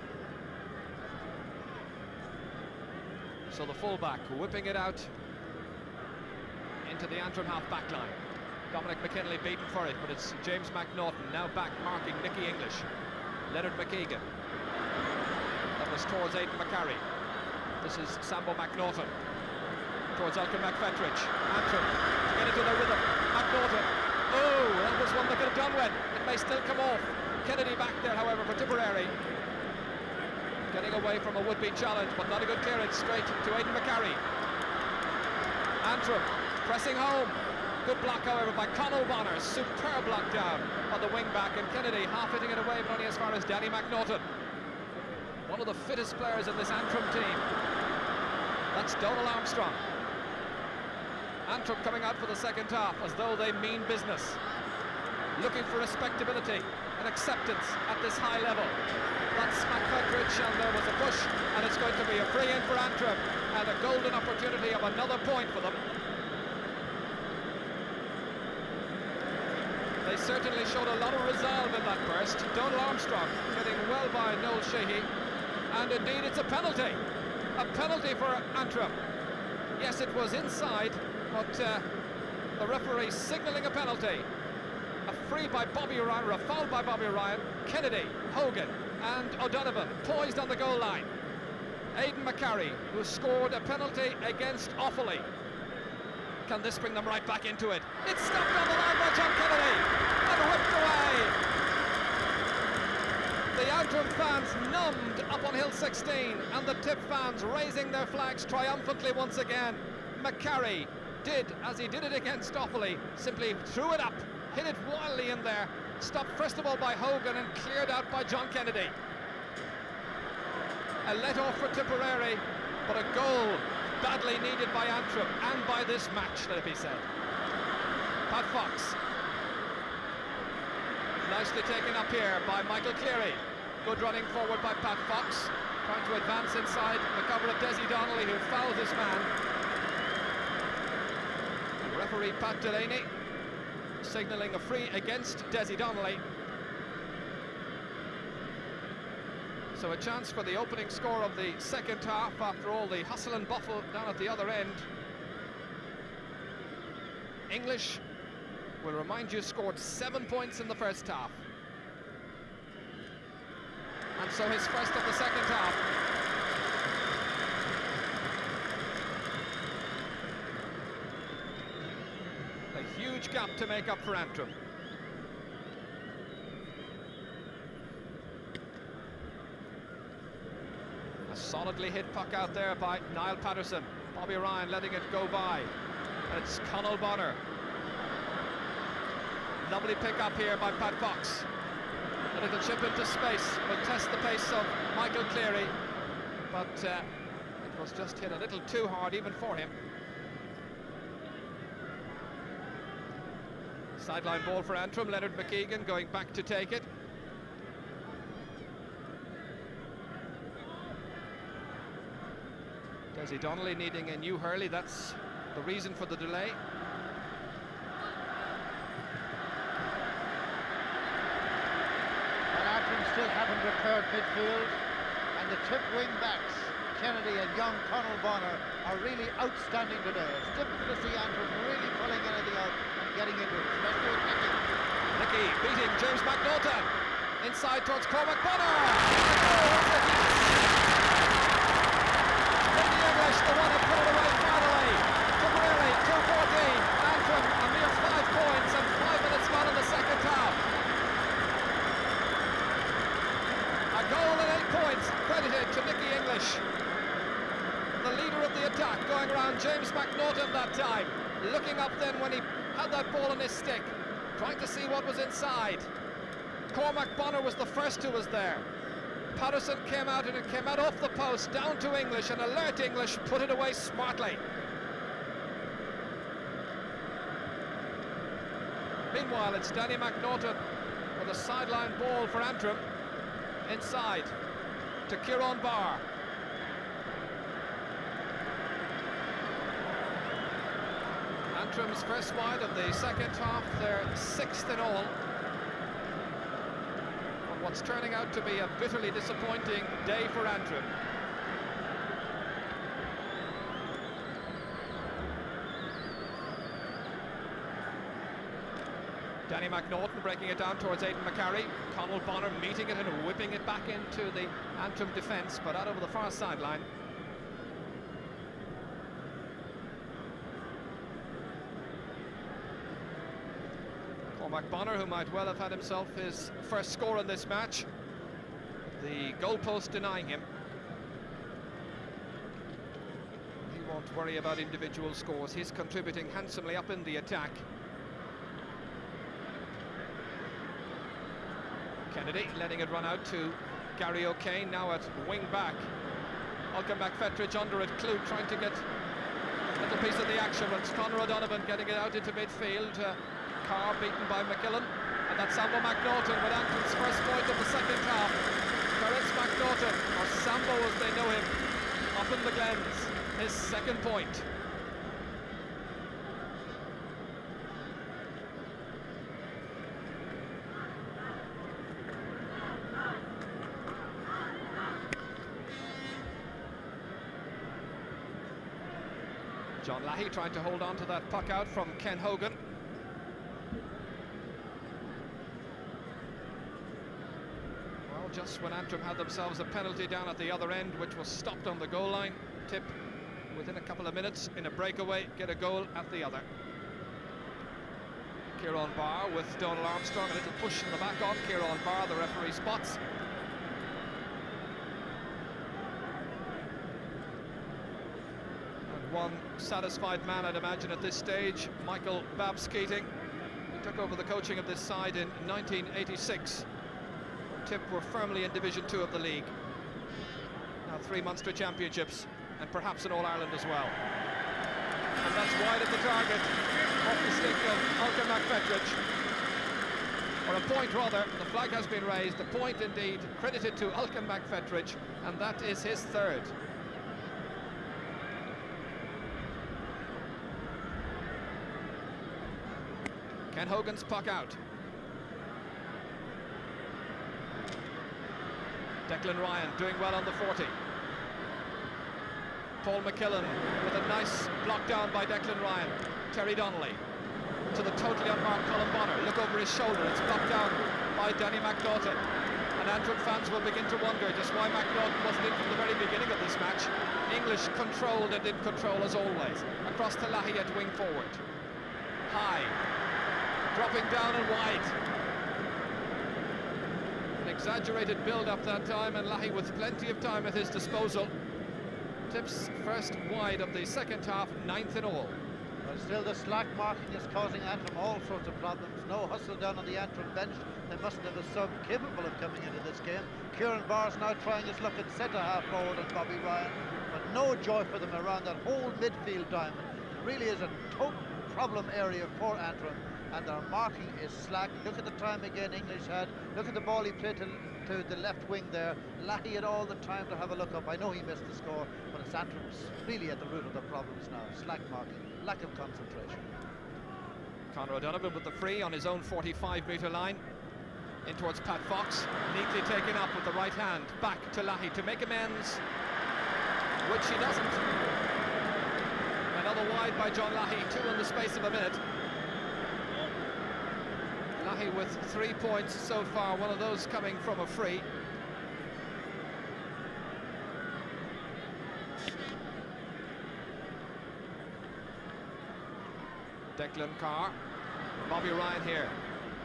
So the fullback whipping it out into the Antrim half-back line. Dominic McKinley beaten for it, but it's James McNaughton now back marking Nicky English. Leonard McKeegan. That was towards Aidan McCarry. This is Sambo McNaughton towards Alcan McFetridge. Antrim to get into their rhythm. McNaughton. Oh, that was one they could have done with. It may still come off. Kennedy back there, however, for Tipperary. Getting away from a would-be challenge, but not a good clearance. Straight to Aidan McCarry. Antrim pressing home. Good block, however, by Conor Bonner. Superb block down on the wing-back, and Kennedy half hitting it away, but only as far as Danny McNaughton. One of the fittest players in this Antrim team. That's Donal Armstrong. Antrim coming out for the second half as though they mean business. Looking for respectability and acceptance at this high level. That's McFetridge, and there was a push, and it's going to be a free in for Antrim, and a golden opportunity of another point for them. They certainly showed a lot of resolve in that burst. Donal Armstrong getting well by Noel Sheehy, and indeed it's a penalty. A penalty for Antrim. Yes, it was inside, but the referee signalling a penalty. A free by Bobby Ryan, or a foul by Bobby Ryan. Kennedy, Hogan and O'Donovan poised on the goal line. Aidan McCarry, who scored a penalty against Offaly. Can this bring them right back into it? It's stopped on the line by John Kennedy and whipped away. The Antrim fans numbed up on Hill 16, and the Tip fans raising their flags triumphantly once again. McCarry did as he did it against Offaly, simply threw it up, hit it wildly in there, stopped first of all by Hogan and cleared out by John Kennedy. A let-off for Tipperary, but a goal badly needed by Antrim and by this match, let it be said. Pat Fox. Nicely taken up here by Michael Cleary. Good running forward by Pat Fox, trying to advance inside the cover of Desi Donnelly, who fouled his man. And referee Pat Delaney signalling a free against Desi Donnelly. So a chance for the opening score of the second half after all the hustle and bustle down at the other end. English, will remind you, scored 7 points in the first half. And so his first of the second half. A huge gap to make up for Antrim. A solidly hit puck out there by Niall Patterson. Bobby Ryan letting it go by. And it's Conall Bonner. Lovely pick up here by Pat Fox. A little chip into space will test the pace of Michael Cleary, but it was just hit a little too hard even for him. Sideline ball for Antrim. Leonard McKeegan going back to take it. Desi Donnelly needing a new Hurley. That's the reason for the delay. Still haven't repaired midfield, and the tip wing backs, Kennedy and young Conall Bonner, are really outstanding today. It's difficult to see Antrim really pulling anything out and getting into it, especially with Nicky. Nicky beating James McNaughton. Inside towards Cormac Bonner. Nicky English, the one who put it away finally. Tipperary, 2-14. Antrim, a mere 5 points and 5 minutes gone in the second half. Goal and 8 points credited to Nicky English, the leader of the attack, going around James McNaughton that time, looking up then when he had that ball in his stick, trying to see what was inside. Cormac Bonner was the first who was there. Patterson came out, and it came out off the post down to English, and alert English put it away smartly. Meanwhile, it's Danny McNaughton with a sideline ball for Antrim. Inside to Kieran Barr. Antrim's first wide of the second half, their 6th in all. On what's turning out to be a bitterly disappointing day for Antrim. Danny McNaughton breaking it down towards Aidan McCarry. Conall Bonner meeting it and whipping it back into the Antrim defence, but out over the far sideline. Cormac Bonner, who might well have had himself his first score in this match. The goalpost denying him. He won't worry about individual scores. He's contributing handsomely up in the attack. Kennedy letting it run out to Gary O'Kane, now at wing back. Malcolm McFetridge under at Clute, trying to get a little piece of the action. It's Conor O'Donovan getting it out into midfield. Carr beaten by McKillen, and that's Sambo McNaughton with Antrim's first point of the second half. Terence McNaughton, or Sambo as they know him, up in the Glens, his second point. John Lahey trying to hold on to that puck out from Ken Hogan. Well, just when Antrim had themselves a penalty down at the other end, which was stopped on the goal line. Tip within a couple of minutes in a breakaway, get a goal at the other. Kieran Barr with Donald Armstrong, a little push in the back on Kieran Barr, the referee spots. One satisfied man, I'd imagine, at this stage, Michael Babs Keating. He took over the coaching of this side in 1986. Tip were firmly in Division 2 of the league. Now 3 Munster Championships, and perhaps an All-Ireland as well. And that's wide of the target, off the stick of Malcolm McFetridge. or a point rather. The flag has been raised. The point indeed credited to Ulcan McFetridge, and that is his third. Ken Hogan's puck out. Declan Ryan doing well on the 40. Paul McKillen with a nice block down by Declan Ryan. Terry Donnelly to the totally unmarked Colin Bonner. Look over his shoulder, it's blocked down by Danny McNaughton. And Antrim fans will begin to wonder just why McNaughton wasn't in from the very beginning of this match. English controlled and in control as always. Across to Lahey at wing forward. High. Dropping down and wide. An exaggerated build-up that time, and Lahey with plenty of time at his disposal. Tips first wide of the second half, 9th in all. But still the slack marking is causing Antrim all sorts of problems. No hustle down on the Antrim bench. They mustn't have a sub capable of coming into this game. Kieran Barr's now trying his luck at centre half forward on Bobby Ryan, but no joy for them around that whole midfield diamond. It really is a total problem area for Antrim, and their marking is slack. Look at the time again English had. Look at the ball he played to the left wing there. Lahey had all the time to have a look up. I know he missed the score, but it's Antrim's really at the root of the problems now. Slack marking, lack of concentration. Conor O'Donovan with the free on his own 45-metre line. In towards Pat Fox, neatly taken up with the right hand. Back to Lahey to make amends, which he doesn't. Another wide by John Lahey, 2 in the space of a minute. Lahey with 3 points so far, one of those coming from a free. Declan Carr, Bobby Ryan here.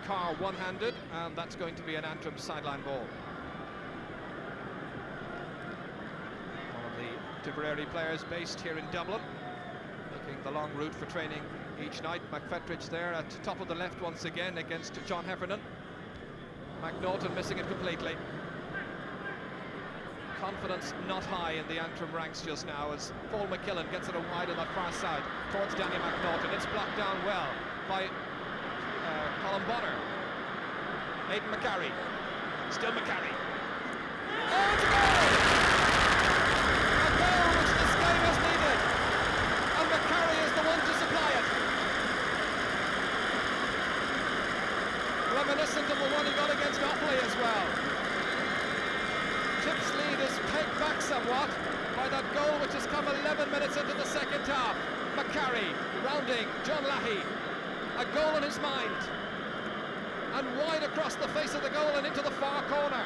Carr one-handed, and that's going to be an Antrim sideline ball. One of the Tipperary players based here in Dublin, making the long route for training each night. McFetridge there at top of the left once again against John Heffernan. McNaughton missing it completely. Confidence not high in the Antrim ranks just now as Paul McKillen gets it wide on that far side towards Danny McNaughton. It's blocked down well by Colin Bonner. Aidan McCarry. Still McCarry. Oh, it's a goal! A goal which this game has needed. And McCarry is the one to supply it. Reminiscent of the one he got against Offaly as well. Tip's lead is pegged back somewhat by that goal which has come 11 minutes into the second half. McCarry rounding John Lahey. A goal in his mind. And wide across the face of the goal and into the far corner.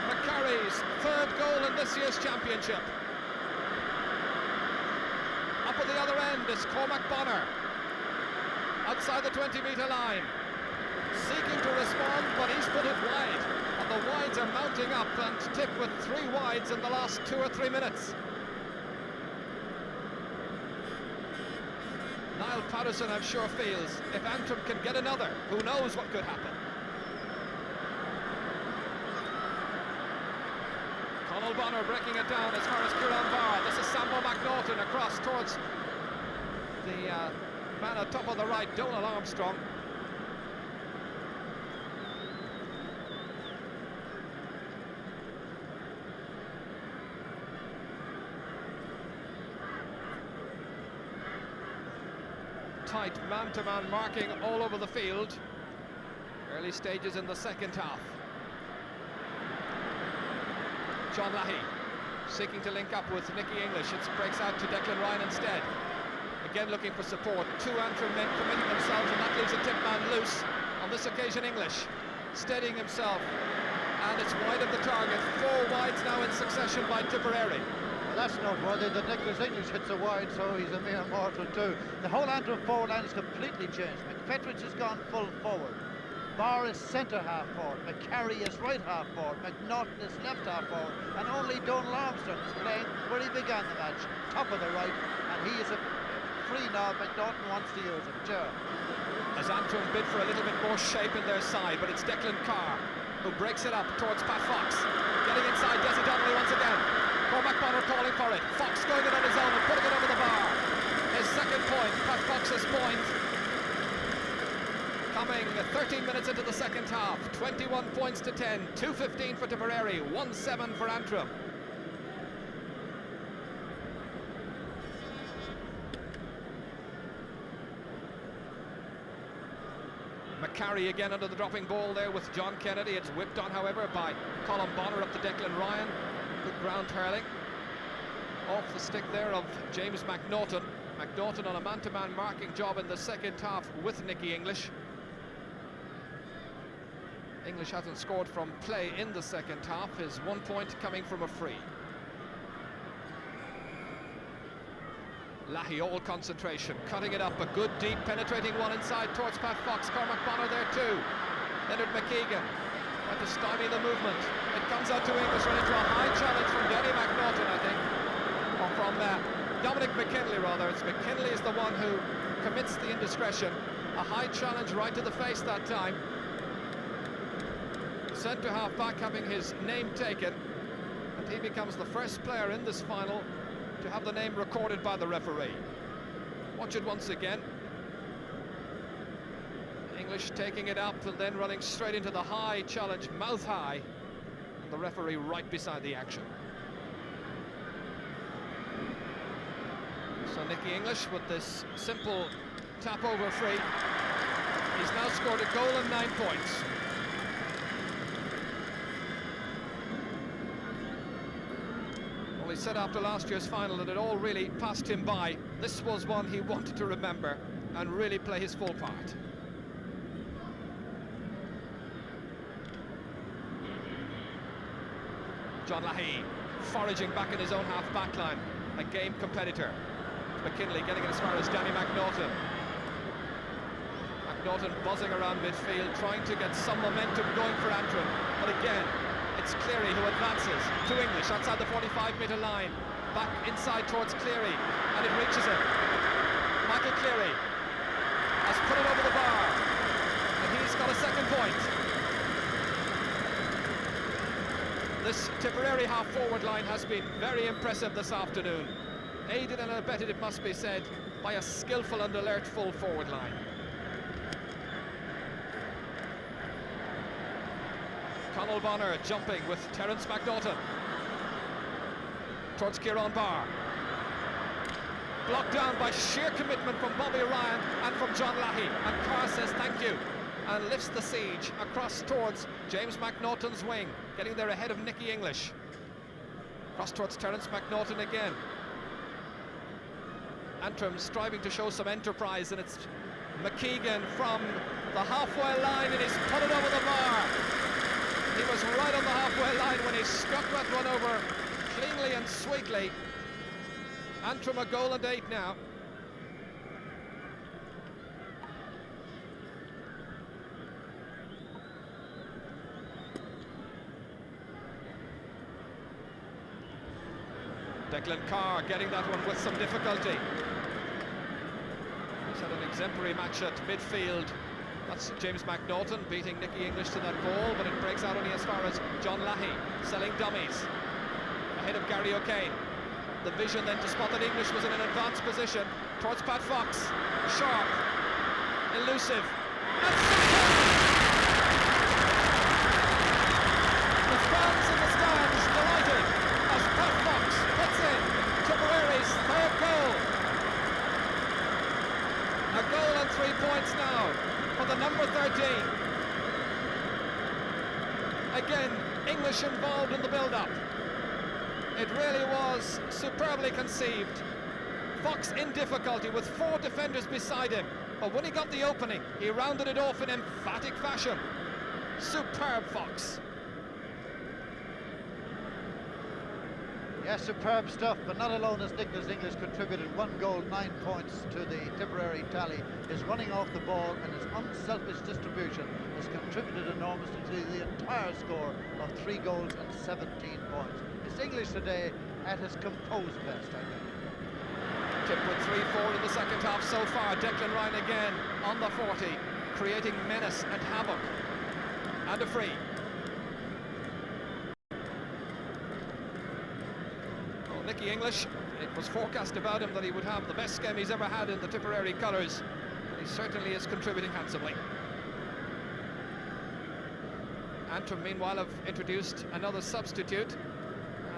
McCarry's third goal in this year's championship. Up at the other end is Cormac Bonner. Outside the 20-metre line. Seeking to respond, but he's put it wide. And the wides are mounting up, and Tip with 3 wides in the last 2 or 3 minutes. Niall Patterson, I'm sure, feels if Antrim can get another, who knows what could happen. Conal Bonner breaking it down as far as Kieran Barr. This is Sambo McNaughton across towards the man at top of the right, Donal Armstrong. Tight man-to-man marking all over the field. Early stages in the second half. John Lahey seeking to link up with Nicky English. It breaks out to Declan Ryan instead. Again looking for support. 2 Antrim men committing themselves, and that leaves a tip man loose. On this occasion English steadying himself, and it's wide of the target. 4 wides now in succession by Tipperary. Well, that's noteworthy that Nicholas English hits a wide, so he's a mere mortal too. The whole Antrim forward line has completely changed. McFetridge has gone full forward. Barr is centre half forward. McCarry is right half forward. McNaughton is left half forward. And only Donal Armstrong is playing where he began the match, top of the right. And he is a free now. McNaughton wants to use it. Gerald. As Antrim bid for a little bit more shape in their side, but it's Declan Carr who breaks it up towards Pat Fox. Getting inside, Desi Donnelly once again. Cormac Bonner calling for it. Fox going it on his own and putting it over the bar. His second point, Pat Fox's point, coming 13 minutes into the second half. 21 points to 10, 2-15 for Tipperary, 1-7 for Antrim. McCarry again under the dropping ball there with John Kennedy. It's whipped on, however, by Colin Bonner up to Declan Ryan. Good ground hurling. Off the stick there of James McNaughton. McNaughton on a man-to-man marking job in the second half with Nicky English. English hasn't scored from play in the second half. His 1 point coming from a free. Lahey all concentration, cutting it up, a good deep penetrating one inside towards Pat Fox. Cormac Bonner there too. Leonard McKeegan had to stymie the movement. It comes out to English, run into a high challenge from Denny McNaughton, I think, or from Dominic McKinley rather. It's McKinley is the one who commits the indiscretion. A high challenge right to the face that time. Centre half back having his name taken, and he becomes the first player in this final to have the name recorded by the referee. Watch it once again. English taking it up and then running straight into the high challenge, mouth high, and the referee right beside the action. So Nicky English with this simple tap over free. He's now scored a goal and 9 points. He said after last year's final that it all really passed him by. This was one he wanted to remember and really play his full part. John Lahey foraging back in his own half back line, a game competitor. McKinley getting it as far as Danny McNaughton. McNaughton buzzing around midfield, trying to get some momentum going for Antrim, but again it's Cleary who advances to English outside the 45-metre line, back inside towards Cleary, and it reaches him. Michael Cleary has put it over the bar, and he's got a second point. This Tipperary half-forward line has been very impressive this afternoon, aided and abetted, it must be said, by a skillful and alert full forward line. Conal Bonner jumping with Terence McNaughton towards Kieran Barr. Blocked down by sheer commitment from Bobby Ryan and from John Lahey, and Carr says thank you and lifts the siege across towards James McNaughton's wing, getting there ahead of Nicky English. Cross towards Terence McNaughton again. Antrim striving to show some enterprise, and it's McKeegan from the halfway line, and he's put it over the bar. He was right on the halfway line when he struck that one over cleanly and sweetly. Antrim a goal and 8 now. Declan Carr getting that one with some difficulty. He's had an exemplary match at midfield. That's James McNaughton beating Nicky English to that ball, but it breaks out only as far as John Lahey selling dummies ahead of Gary O'Kane. The vision then to spot that English was in an advanced position towards Pat Fox. Sharp, elusive, and the fans in the stands delighted as Pat Fox puts in Tipperary's third goal. A goal and 3 points now for the number 13. Again, English involved in the build-up. It really was superbly conceived. Fox in difficulty with 4 defenders beside him, but when he got the opening, he rounded it off in emphatic fashion. Superb Fox. Yeah, superb stuff, but not alone has Nicholas English contributed 1 goal, 9 points to the Tipperary tally. His running off the ball and his unselfish distribution has contributed enormously to the entire score of 3 goals and 17 points. It's English today at his composed best, I think. Tip with 3-4 in the second half so far. Declan Ryan again on the 40, creating menace and havoc. And a free. Nicky English, it was forecast about him that he would have the best game he's ever had in the Tipperary colours, and he certainly is contributing handsomely. Antrim, meanwhile, have introduced another substitute.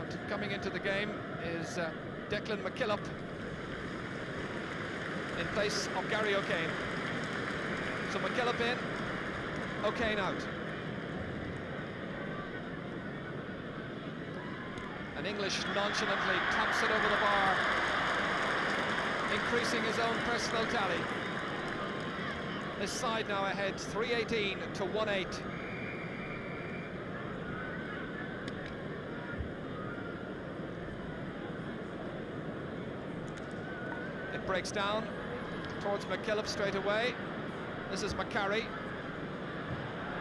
And coming into the game is Declan McKillop in place of Gary O'Kane. So McKillop in, O'Kane out. And English nonchalantly taps it over the bar, increasing his own personal tally. His side now ahead, 3-18 to 1-8. It breaks down towards McKillop straight away. This is McCarry.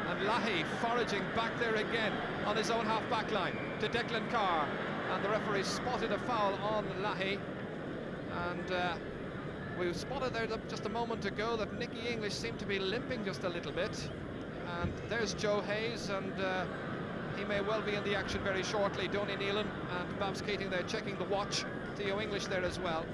And Lahey foraging back there again on his own half-back line to Declan Carr. And the referee spotted a foul on Lahey. And we spotted there just a moment ago that Nicky English seemed to be limping just a little bit. And there's Joe Hayes, and he may well be in the action very shortly. Donny Nealon and Babs Keating there checking the watch. Theo English there as well.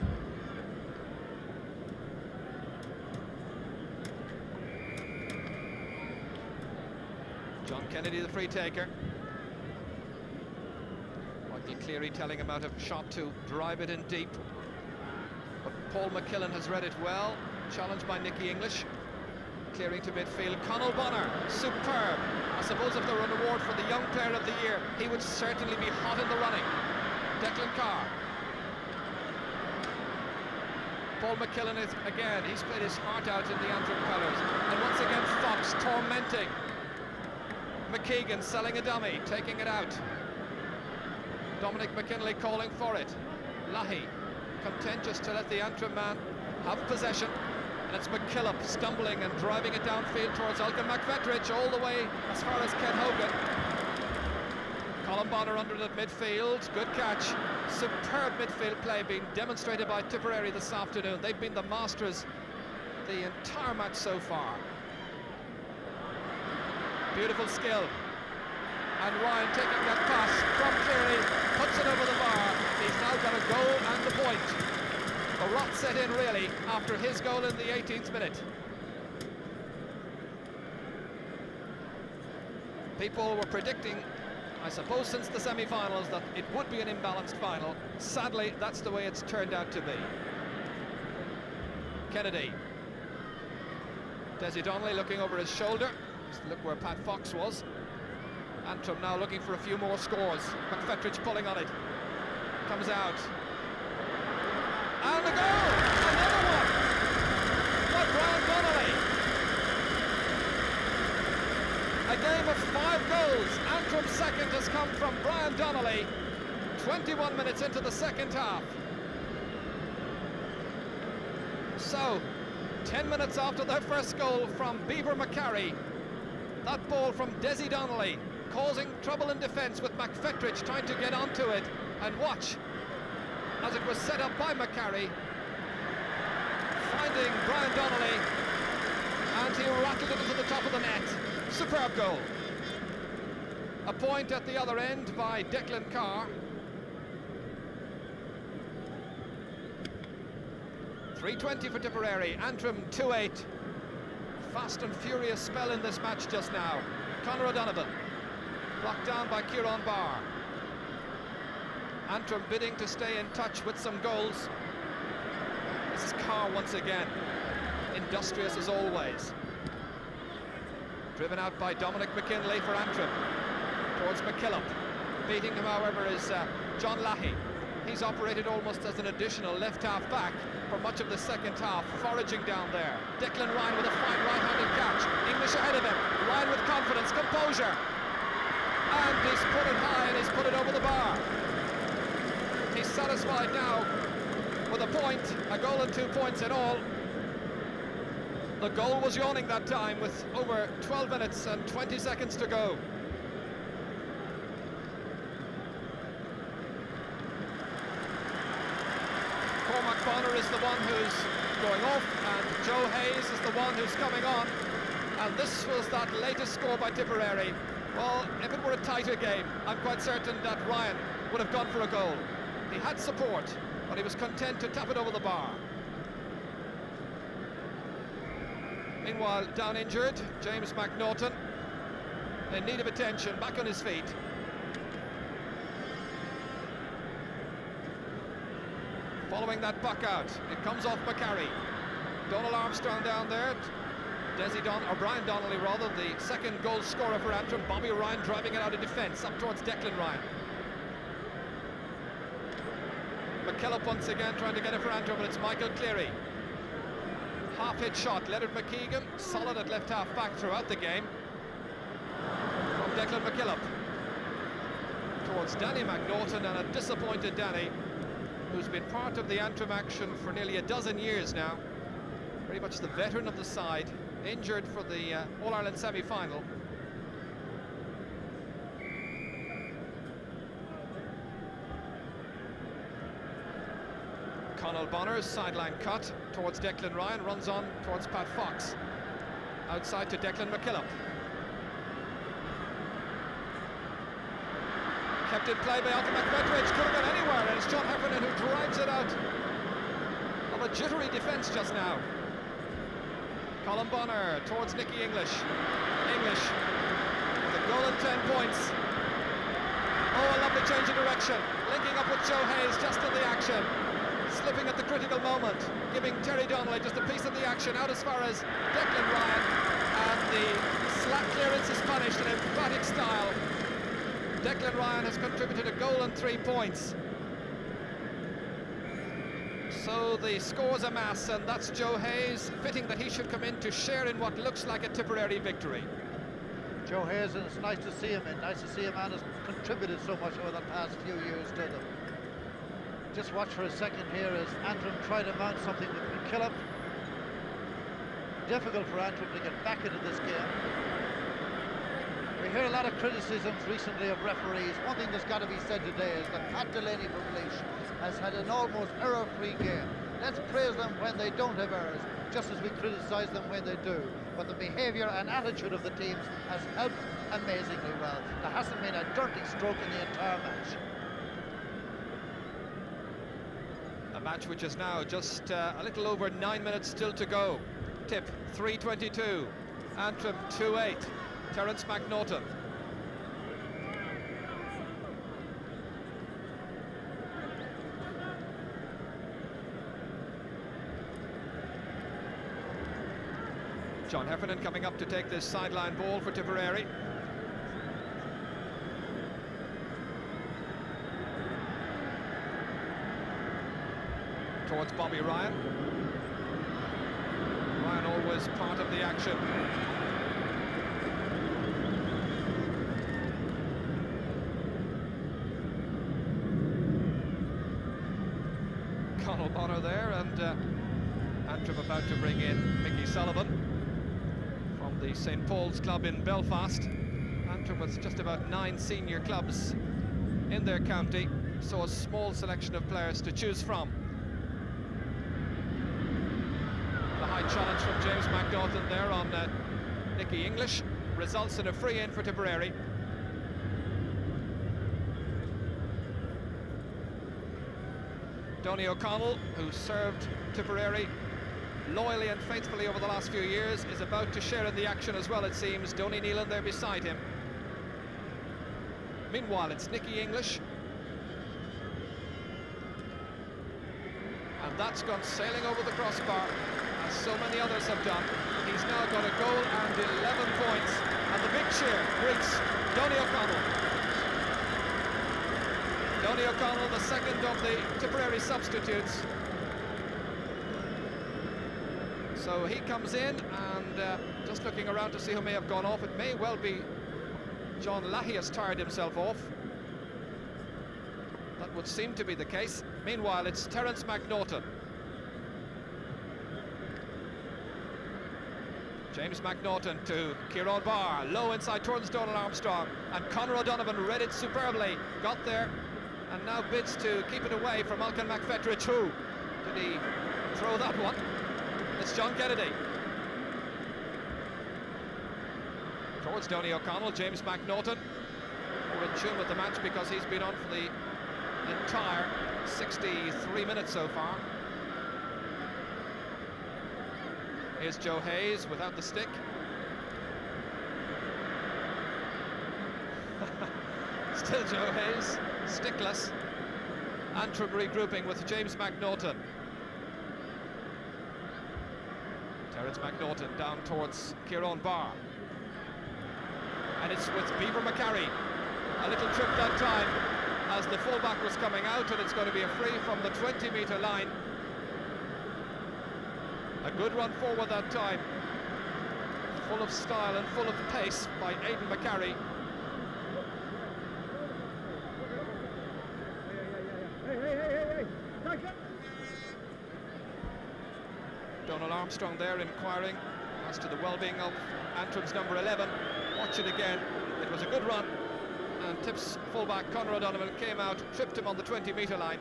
John Kennedy, the free taker. Michael Cleary telling him how to shot to drive it in deep. But Paul McKillen has read it well. Challenged by Nicky English. Clearing to midfield. Conall Bonner, superb. I suppose if there were an award for the young player of the year, he would certainly be hot in the running. Declan Carr. Paul McKillen is, again, he's played his heart out in the Antrim colours. And once again, Fox tormenting. McKeegan selling a dummy, taking it out. Dominic McKinley calling for it. Lahey contentious to let the Antrim man have possession. And it's McKillop stumbling and driving it downfield towards Elkin McFetrich, all the way as far as Ken Hogan. Colin Bonner under it at midfield, good catch. Superb midfield play being demonstrated by Tipperary this afternoon. They've been the masters the entire match so far. Beautiful skill. And Ryan taking that pass from Cleary, puts it over the bar. He's now got a goal and the point. A rot set in really after his goal in the 18th minute. People were predicting, I suppose since the semi-finals, that it would be an imbalanced final. Sadly, that's the way it's turned out to be. Kennedy. Desi Donnelly looking over his shoulder. Just look where Pat Fox was. Antrim now looking for a few more scores. McFetrich pulling on it. Comes out. And a goal! Another one! By Brian Donnelly. A game of 5 goals. Antrim's second has come from Brian Donnelly. 21 minutes into the second half. So, 10 minutes after their first goal from Beaver McCarry, that ball from Desi Donnelly causing trouble in defence with McFetrich trying to get onto it, and watch as it was set up by McCarry, finding Brian Donnelly, and he rattled it into the top of the net. Superb goal. A point at the other end by Declan Carr. 3:20 for Tipperary, Antrim 2-8. Fast and furious spell in this match just now. Conor O'Donovan, blocked down by Kieran Barr. Antrim bidding to stay in touch with some goals. This is Carr once again, industrious as always. Driven out by Dominic McKinley for Antrim. Towards McKillop. Beating him, however, is John Lahey. He's operated almost as an additional left half back for much of the second half, foraging down there. Declan Ryan with a fine right-handed catch. English ahead of him. Ryan with confidence, composure. And he's put it high and he's put it over the bar. He's satisfied now with a point, a goal and 2 points in all. The goal was yawning that time with over 12 minutes and 20 seconds to go. Cormac Bonner is the one who's going off, and Joe Hayes is the one who's coming on. And this was that latest score by Tipperary. Well, if it were a tighter game, I'm quite certain that Ryan would have gone for a goal. He had support, but he was content to tap it over the bar. Meanwhile, down injured, James McNaughton. in need of attention, back on his feet. Following that puck out, it comes off McCarry. Donald Armstrong down there. Brian Donnelly rather, the second goal scorer for Antrim. Bobby Ryan driving it out of defence, up towards Declan Ryan. McKillop once again trying to get it for Antrim, but it's Michael Cleary. Half-hit shot, Leonard McKeegan, solid at left half back throughout the game. From Declan McKillop towards Danny McNaughton, and a disappointed Danny, who's been part of the Antrim action for nearly a dozen years now. Very much the veteran of the side, injured for the All-Ireland semi-final. Conal Bonner's sideline cut towards Declan Ryan, runs on towards Pat Fox. Outside to Declan McKillop. Kept in play by Malcolm McFettridge, could have gone anywhere, and it's John Heffernan who drives it out of a jittery defence just now. Colin Bonner towards Nicky English. English with a goal and 10 points. Oh, a lovely change of direction. Linking up with Joe Hayes just in the action. Slipping at the critical moment, giving Terry Donnelly just a piece of the action out as far as Declan Ryan, and the slack clearance is punished in emphatic style. Declan Ryan has contributed a goal and 3 points. So the scores amass, and that's Joe Hayes, fitting that he should come in to share in what looks like a Tipperary victory. Joe Hayes, and it's nice to see him in. Nice to see a man who's contributed so much over the past few years to them. Just watch for a second here as Antrim try to mount something with McKillop. Difficult for Antrim to get back into this game. We hear a lot of criticisms recently of referees. One thing that's got to be said today is that Pat Delaney from Laois has had an almost error-free game. Let's praise them when they don't have errors, just as we criticise them when they do. But the behaviour and attitude of the teams has helped amazingly well. There hasn't been a dirty stroke in the entire match. A match which is now just a little over 9 minutes still to go. Tip 3:22, Antrim 2-8, Terence McNaughton. John Heffernan coming up to take this sideline ball for Tipperary. Towards Bobby Ryan. Ryan always part of the action. Conal Bonner there, and Antrim about to bring in Mickey Sullivan from the St. Paul's Club in Belfast. Antrim with just about 9 senior clubs in their county, so a small selection of players to choose from. Challenge from James McNaughton there on Nicky English results in a free in for Tipperary. Donny O'Connell, who served Tipperary loyally and faithfully over the last few years, is about to share in the action as well, it seems. Donny Nealon there beside him. Meanwhile, it's Nicky English, and that's gone sailing over the crossbar, as so many others have done. He's now got a goal and 11 points, and the big cheer greets Donny O'Connell. Donny O'Connell, the second of the Tipperary substitutes. So he comes in, and just looking around to see who may have gone off. It may well be John Lahey has tired himself off. That would seem to be the case. Meanwhile, it's Terence McNaughton. James McNaughton to Kieran Barr, low inside towards Donald Armstrong, and Conor O'Donovan read it superbly, got there, and now bids to keep it away from Malcolm McFettridge. Who did he throw that one? It's John Kennedy. Towards Donny O'Connell, James McNaughton, more in tune with the match because he's been on for the entire 63 minutes so far. Here's Joe Hayes without the stick. Still Joe Hayes, stickless. Antrim regrouping with James McNaughton. Terence McNaughton down towards Kieran Barr. And it's with Beaver McCarry. A little trip that time as the fullback was coming out, and it's going to be a free from the 20-metre line. A good run forward that time. Full of style and full of pace by Aidan McCarry. Donald Armstrong there inquiring as to the well-being of Antrim's number 11. Watch it again. It was a good run, and Tip's fullback Conor O'Donovan came out, tripped him on the 20-metre line.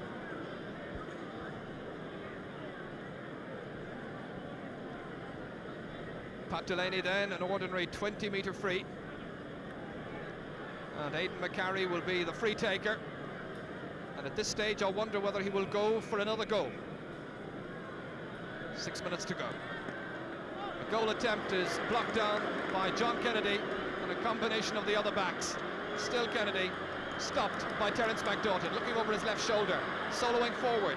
Pat Delaney then, an ordinary 20-metre free. And Aidan McCarry will be the free taker. And at this stage, I wonder whether he will go for another goal. 6 minutes to go. The goal attempt is blocked down by John Kennedy and a combination of the other backs. Still Kennedy, stopped by Terence McNaughton, looking over his left shoulder, soloing forward.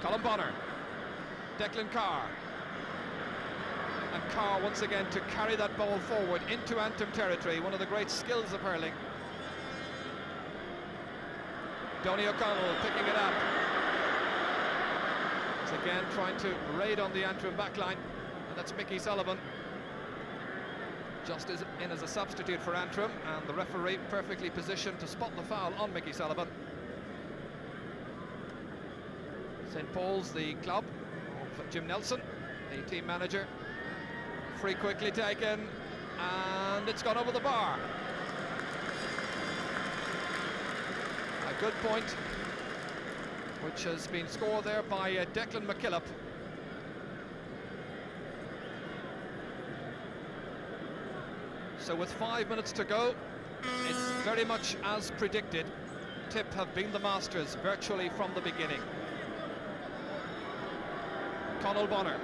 Colin Bonner, Declan Carr, and Carr once again to carry that ball forward into Antrim territory, one of the great skills of hurling. Donny O'Connell picking it up. He's again trying to raid on the Antrim backline, and that's Mickey Sullivan. Just in as a substitute for Antrim, and the referee perfectly positioned to spot the foul on Mickey Sullivan. St. Paul's, the club of Jim Nelson, the team manager. Free quickly taken, and it's gone over the bar. A good point, which has been scored there by Declan McKillop. So with 5 minutes to go, it's very much as predicted. Tip have been the masters virtually from the beginning. Conal Bonner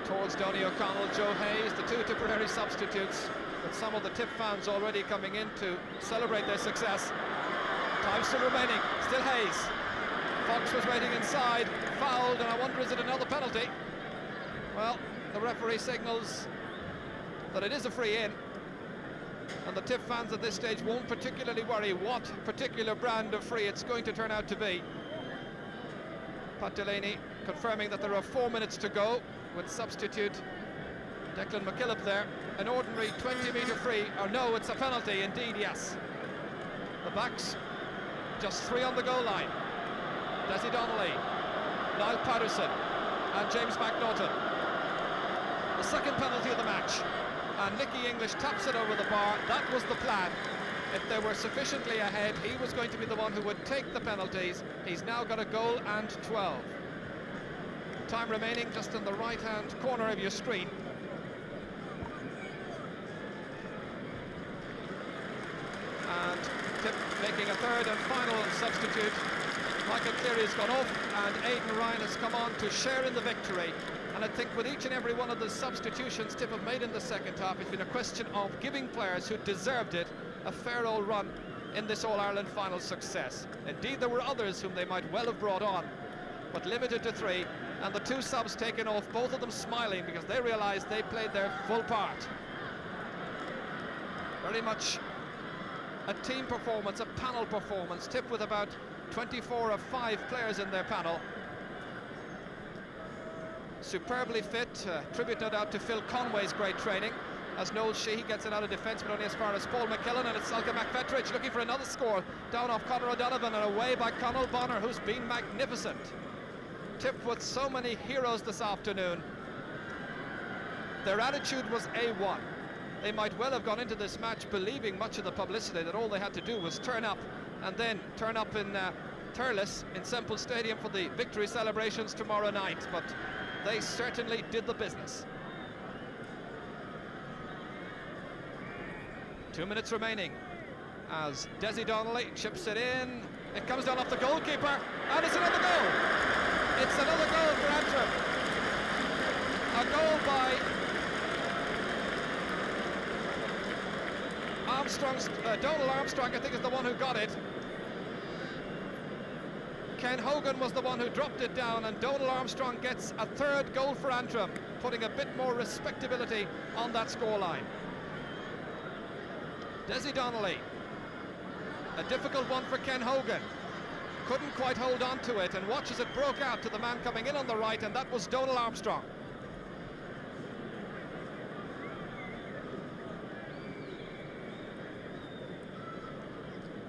towards Donny O'Connell, Joe Hayes, the two Tipperary substitutes, with some of the Tip fans already coming in to celebrate their success. Time still remaining, still Hayes. Fox was waiting inside, fouled, and I wonder, is it another penalty? Well, the referee signals that it is a free in, and the Tip fans at this stage won't particularly worry what particular brand of free it's going to turn out to be. Pat Delaney confirming that there are 4 minutes to go, with substitute Declan McKillop there. An ordinary 20-metre free, or no, it's a penalty, indeed, yes. The backs, just 3 on the goal line. Desi Donnelly, Niall Patterson and James McNaughton. The second penalty of the match, and Nicky English taps it over the bar. That was the plan. If they were sufficiently ahead, he was going to be the one who would take the penalties. He's now got a goal and 12. Time remaining just in the right-hand corner of your screen. And Tip making a third and final substitute. Michael Cleary's gone off, and Aidan Ryan has come on to share in the victory. And I think with each and every one of the substitutions Tip have made in the second half, it's been a question of giving players who deserved it a fair old run in this All-Ireland final success. Indeed, there were others whom they might well have brought on, but limited to 3, and the 2 subs taken off, both of them smiling because they realised they played their full part. Very much a team performance, a panel performance. Tip with about 24 of 5 players in their panel. Superbly fit, tribute no doubt to Phil Conway's great training, as Noel Sheehy gets it out of defence, but only as far as Paul McKillen, and it's Salka McFetridge looking for another score, down off Conor O'Donovan and away by Conal Bonner, who's been magnificent. Tip with so many heroes this afternoon. Their attitude was A1. They might well have gone into this match believing much of the publicity that all they had to do was turn up, and then turn up in Thurles in Semple Stadium for the victory celebrations tomorrow night, but they certainly did the business. 2 minutes remaining as Desi Donnelly chips it in. It comes down off the goalkeeper, and it's another goal. It's another goal for Antrim. A goal by Donald Armstrong, I think, is the one who got it. Ken Hogan was the one who dropped it down, and Donald Armstrong gets a third goal for Antrim, putting a bit more respectability on that scoreline. Desi Donnelly, a difficult one for Ken Hogan. Couldn't quite hold on to it, and watch as it broke out to the man coming in on the right, and that was Donald Armstrong.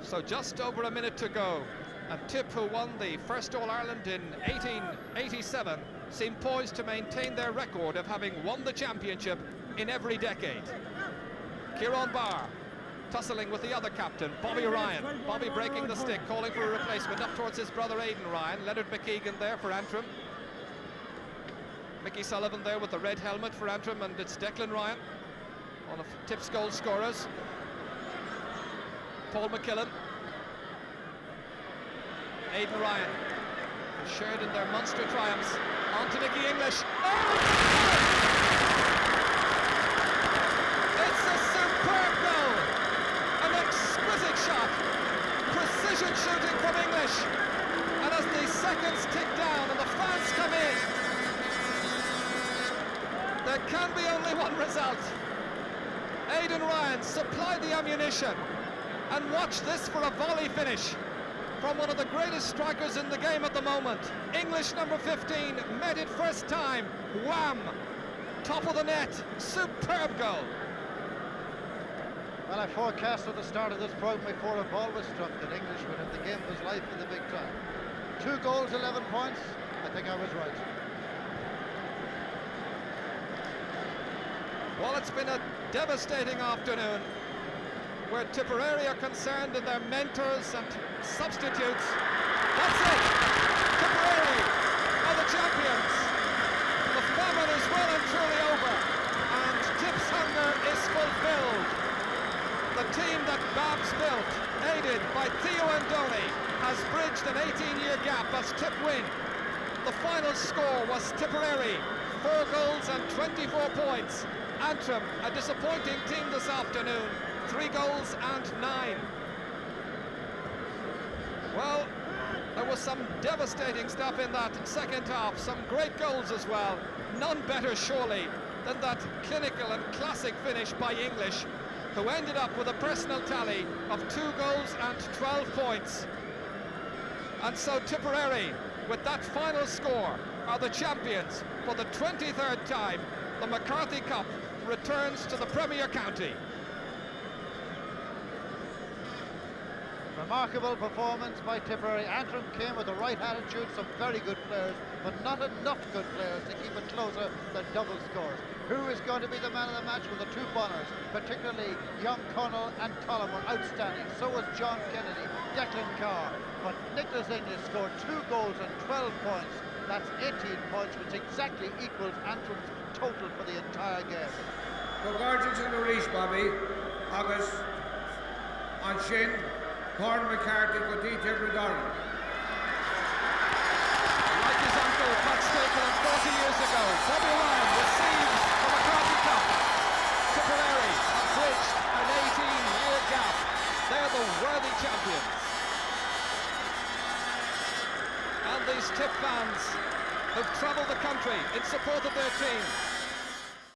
So just over a minute to go, and Tip, who won the first All-Ireland in 1887, seem poised to maintain their record of having won the championship in every decade. Kieran Barr tussling with the other captain, Bobby Ryan. Bobby breaking the stick, calling for a replacement up towards his brother Aidan Ryan. Leonard McKeegan there for Antrim. Mickey Sullivan there with the red helmet for Antrim, and it's Declan Ryan, one of Tip's goal scorers. Paul McKillen. Aidan Ryan, shared in their monster triumphs. On to Nicky English. Oh! It's a superb goal! An exquisite shot. Precision shooting from English. And as the seconds tick down and the fans come in, there can be only one result. Aidan Ryan supplied the ammunition. And watch this for a volley finish from one of the greatest strikers in the game at the moment. English number 15 met it first time. Wham! Top of the net. Superb goal. Well, I forecast at the start of this programme before a ball was struck that English would have the game of his life in the big time. 2 goals, 11 points. I think I was right. Well, it's been a devastating afternoon, where Tipperary are concerned in their mentors and substitutes. That's it! Tipperary are the champions. The famine is well and truly over, and Tip's hunger is fulfilled. The team that Babs built, aided by Theo Andoni, has bridged an 18-year gap as Tip win. The final score was Tipperary, 4 goals and 24 points. Antrim, a disappointing team this afternoon, 3 goals and 9. Well, there was some devastating stuff in that second half, some great goals as well. None better, surely, than that clinical and classic finish by English, who ended up with a personal tally of 2 goals and 12 points. And so Tipperary, with that final score, are the champions for the 23rd time. The McCarthy Cup returns to the Premier County. Remarkable performance by Tipperary. Antrim came with the right attitude, some very good players, but not enough good players to keep it closer than double scores. Who is going to be the man of the match? With the 2 Bonners, particularly young Connell and Collum, were outstanding. So was John Kennedy, Declan Carr. But Nicholas English scored 2 goals and 12 points. That's 18 points, which exactly equals Antrim's total for the entire game. Go Guardians in the reach, Bobby. August on Shin. Corn McCarthy could teach every dollar. Like his uncle, Pat Stapleton 40 years ago, Bobby Ryan receives the McCarthy Cup. Tipperary have bridged an 18-year gap. They're the worthy champions. And these Tip fans who've travelled the country in support of their team